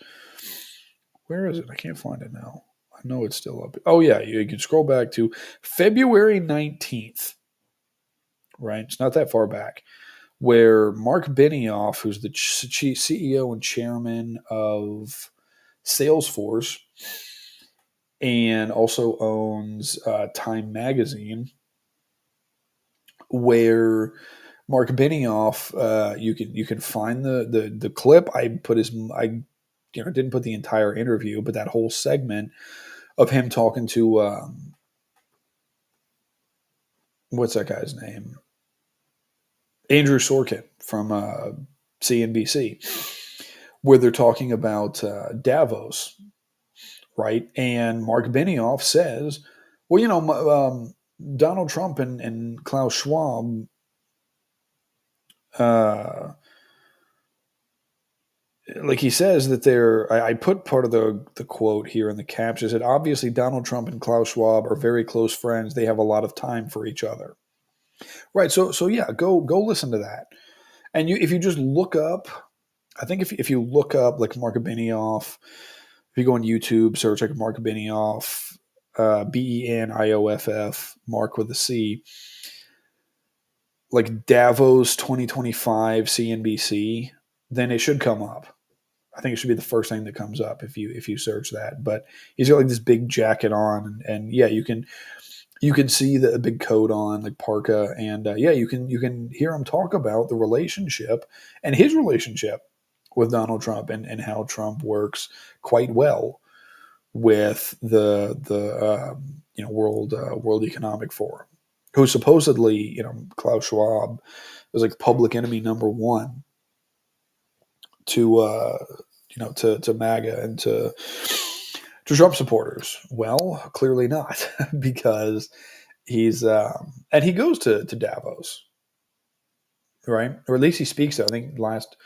Where is it? I can't find it now. I know it's still up. Oh, yeah. You can scroll back to February 19th, right? It's not that far back, where Mark Benioff, who's the CEO and chairman of Salesforce and also owns Time Magazine, where Mark Benioff, you can find the clip. I didn't put the entire interview, but that whole segment of him talking to what's that guy's name, Andrew Sorkin from CNBC, where they're talking about Davos, right? And Mark Benioff says, well, Donald Trump and Klaus Schwab. Uh, like he says that I put part of the quote here in the caption. It said, obviously Donald Trump and Klaus Schwab are very close friends. They have a lot of time for each other. Right. So yeah, go listen to that. And if you just look up, I think if you look up like Mark Benioff, if you go on YouTube, search like Mark Benioff, Benioff, Mark with a C, like Davos 2025 CNBC, then it should come up. I think it should be the first thing that comes up if you search that. But he's got like this big jacket on, and yeah, you can see the big coat on, like parka, and yeah, you can hear him talk about the relationship and his relationship with Donald Trump, and how Trump works quite well with the World Economic Forum, who supposedly, Klaus Schwab is like public enemy number one to to MAGA and to Trump supporters. Well, clearly not, because he's and he goes to Davos, right? Or at least he speaks there. I think last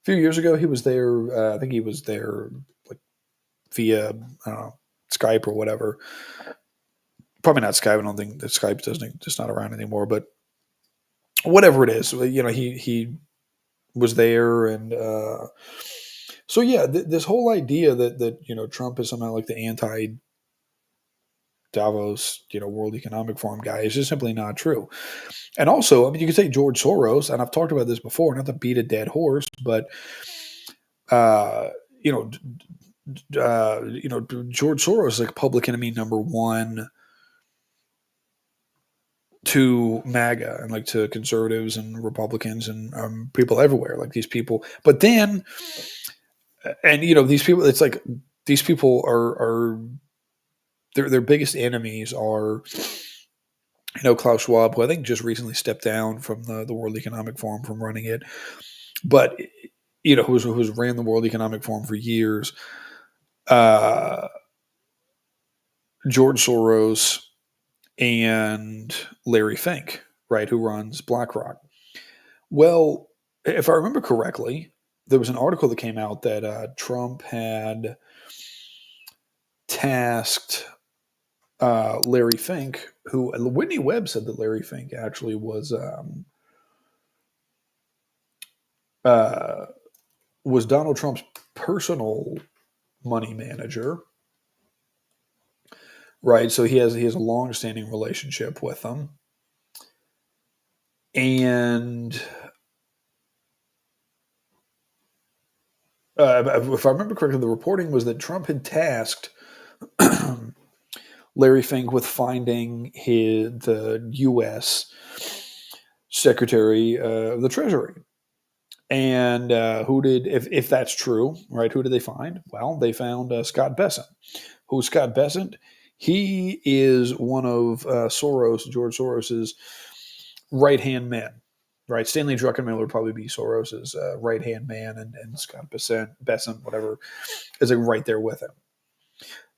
few years ago he was there. I think he was there like via, I don't know, Skype or whatever. Probably not Skype. I don't think that Skype doesn't just not around anymore. But whatever it is, he was there, and so yeah, this whole idea that Trump is somehow like the anti Davos, World Economic Forum guy is just simply not true. And also, I mean, you could say George Soros, and I've talked about this before, not to beat a dead horse, but uh, you know, George Soros is like public enemy number one to MAGA and like to conservatives and Republicans and people everywhere, like these people. But then, and these people, it's like these people are their biggest enemies are Klaus Schwab, who I think just recently stepped down from the World Economic Forum from running it, but who's ran the World Economic Forum for years. Uh, George Soros and Larry Fink, right, who runs BlackRock. Well, if I remember correctly, there was an article that came out that Trump had tasked Larry Fink, who Whitney Webb said that Larry Fink actually uh, was Donald Trump's personal money manager, right? So he has a long-standing relationship with them, and if I remember correctly, the reporting was that Trump had tasked Larry Fink with finding the U.S. Secretary of the Treasury. And who did, if that's true, right? Who did they find? Well, they found Scott Bessent. Who's Scott Bessent? He is one of George Soros's right hand men, right? Stanley Druckenmiller would probably be Soros's right hand man, and Scott Bessent, whatever, is like right there with him.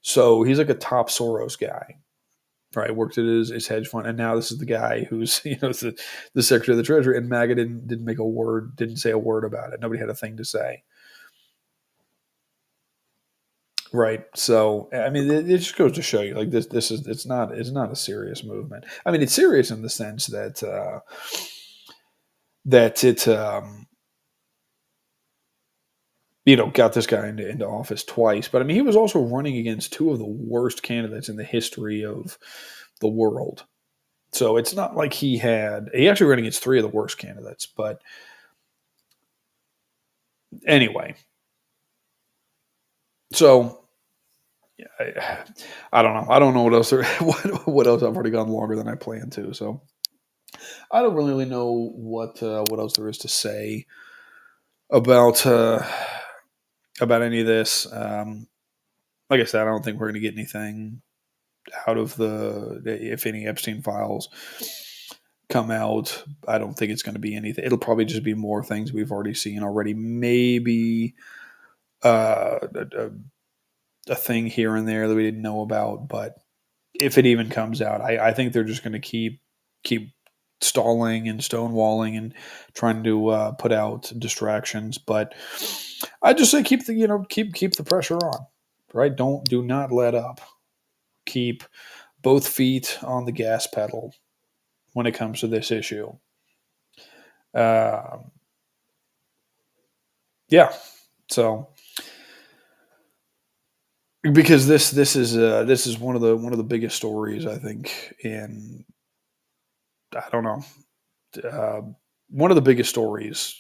So he's like a top Soros guy, right? Worked at his hedge fund, and now this is the guy who's the Secretary of the Treasury. And MAGA didn't say a word about it. Nobody had a thing to say, right? So I mean, it just goes to show you, like this is it's not a serious movement. I mean, it's serious in the sense that it got this guy into office twice. But I mean, he was also running against two of the worst candidates in the history of the world. So it's not like he actually ran against three of the worst candidates. But anyway, so I don't know. I don't know what else what else. I've already gone longer than I planned to. So I don't really know what else there is to say about any of this. Like I said, I don't think we're going to get anything out of if any Epstein files come out. I don't think it's going to be anything. It'll probably just be more things we've already seen already. Maybe a thing here and there that we didn't know about. But if it even comes out, I think they're just going to keep stalling and stonewalling and trying to put out distractions. But I just say keep the pressure on, right? Do not let up. Keep both feet on the gas pedal when it comes to this issue. Yeah. So because this is one of the biggest stories, I think, I don't know, one of the biggest stories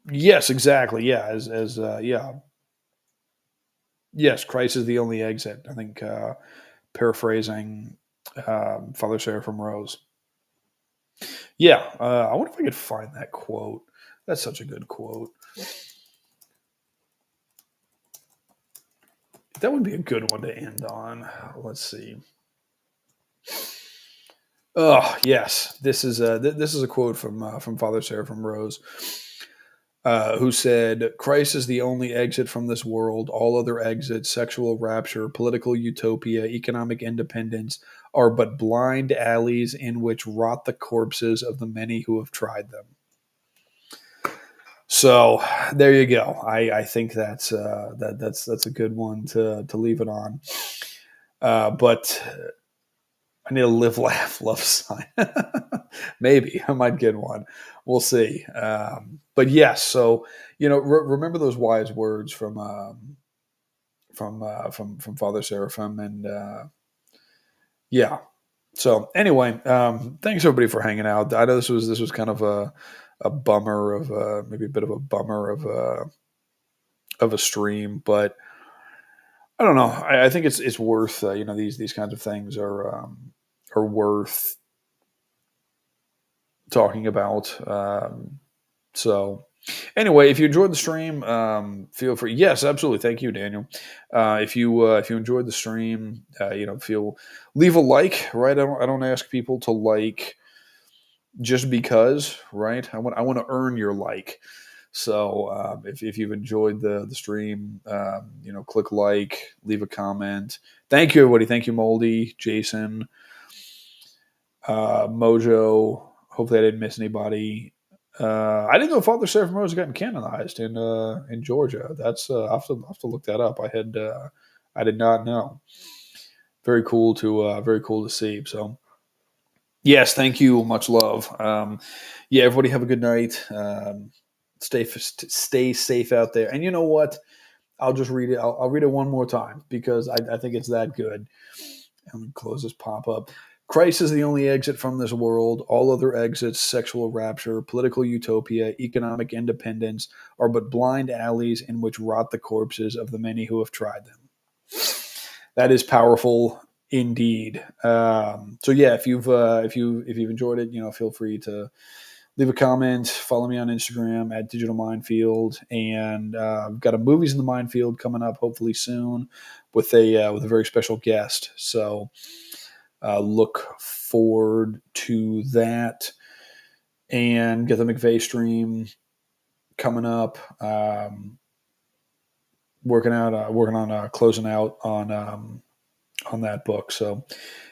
Yes, exactly. Yeah, yeah, yes. Christ is the only exit. I think paraphrasing Father Seraphim Rose. Yeah, I wonder if I could find that quote. That's such a good quote. That would be a good one to end on. Let's see. Oh yes, this is a quote from Father Seraphim Rose, who said, "Christ is the only exit from this world. All other exits, sexual rapture, political utopia, economic independence, are but blind alleys in which rot the corpses of the many who have tried them." So there you go. I think that's a good one to leave it on. But I need a live, laugh, love sign. Maybe I might get one. We'll see. But yes, so remember those wise words from Father Seraphim, and yeah. So anyway, thanks everybody for hanging out. I know this was kind of a bummer of maybe a bit of a bummer of a stream, but I don't know. I think it's worth these kinds of things are worth talking about. So anyway, if you enjoyed the stream, feel free. Yes, absolutely. Thank you, Daniel. If you enjoyed the stream, feel leave a like. Right, I don't ask people to like just because. Right, I want to earn your like. So if you've enjoyed the stream, click like, leave a comment. Thank you, everybody. Thank you, Moldy, Jason, Mojo. Hopefully, I didn't miss anybody. I didn't know Father Seraphim Rose gotten canonized in Georgia. That's I'll have to look that up. I did not know. Very cool to see. So yes, thank you. Much love. Yeah, everybody have a good night. Stay safe out there. And you know what? I'll just read it. I'll read it one more time because I think it's that good. Let me close this pop up. Christ is the only exit from this world. All other exits, sexual rapture, political utopia, economic independence, are but blind alleys in which rot the corpses of the many who have tried them. That is powerful indeed. So yeah, if you've enjoyed it, feel free to leave a comment. Follow me on Instagram at Digital Minefield, and I've got a movies in the Minefield coming up hopefully soon with a very special guest. So look forward to that, and get the McVeigh stream coming up. Working on closing out on that book. So,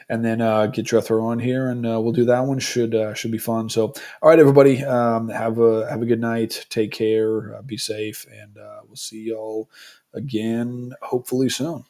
and then get Jethro on here, and we'll do that one. Should be fun. So, all right, everybody, have a good night. Take care. Be safe, and we'll see y'all again hopefully soon.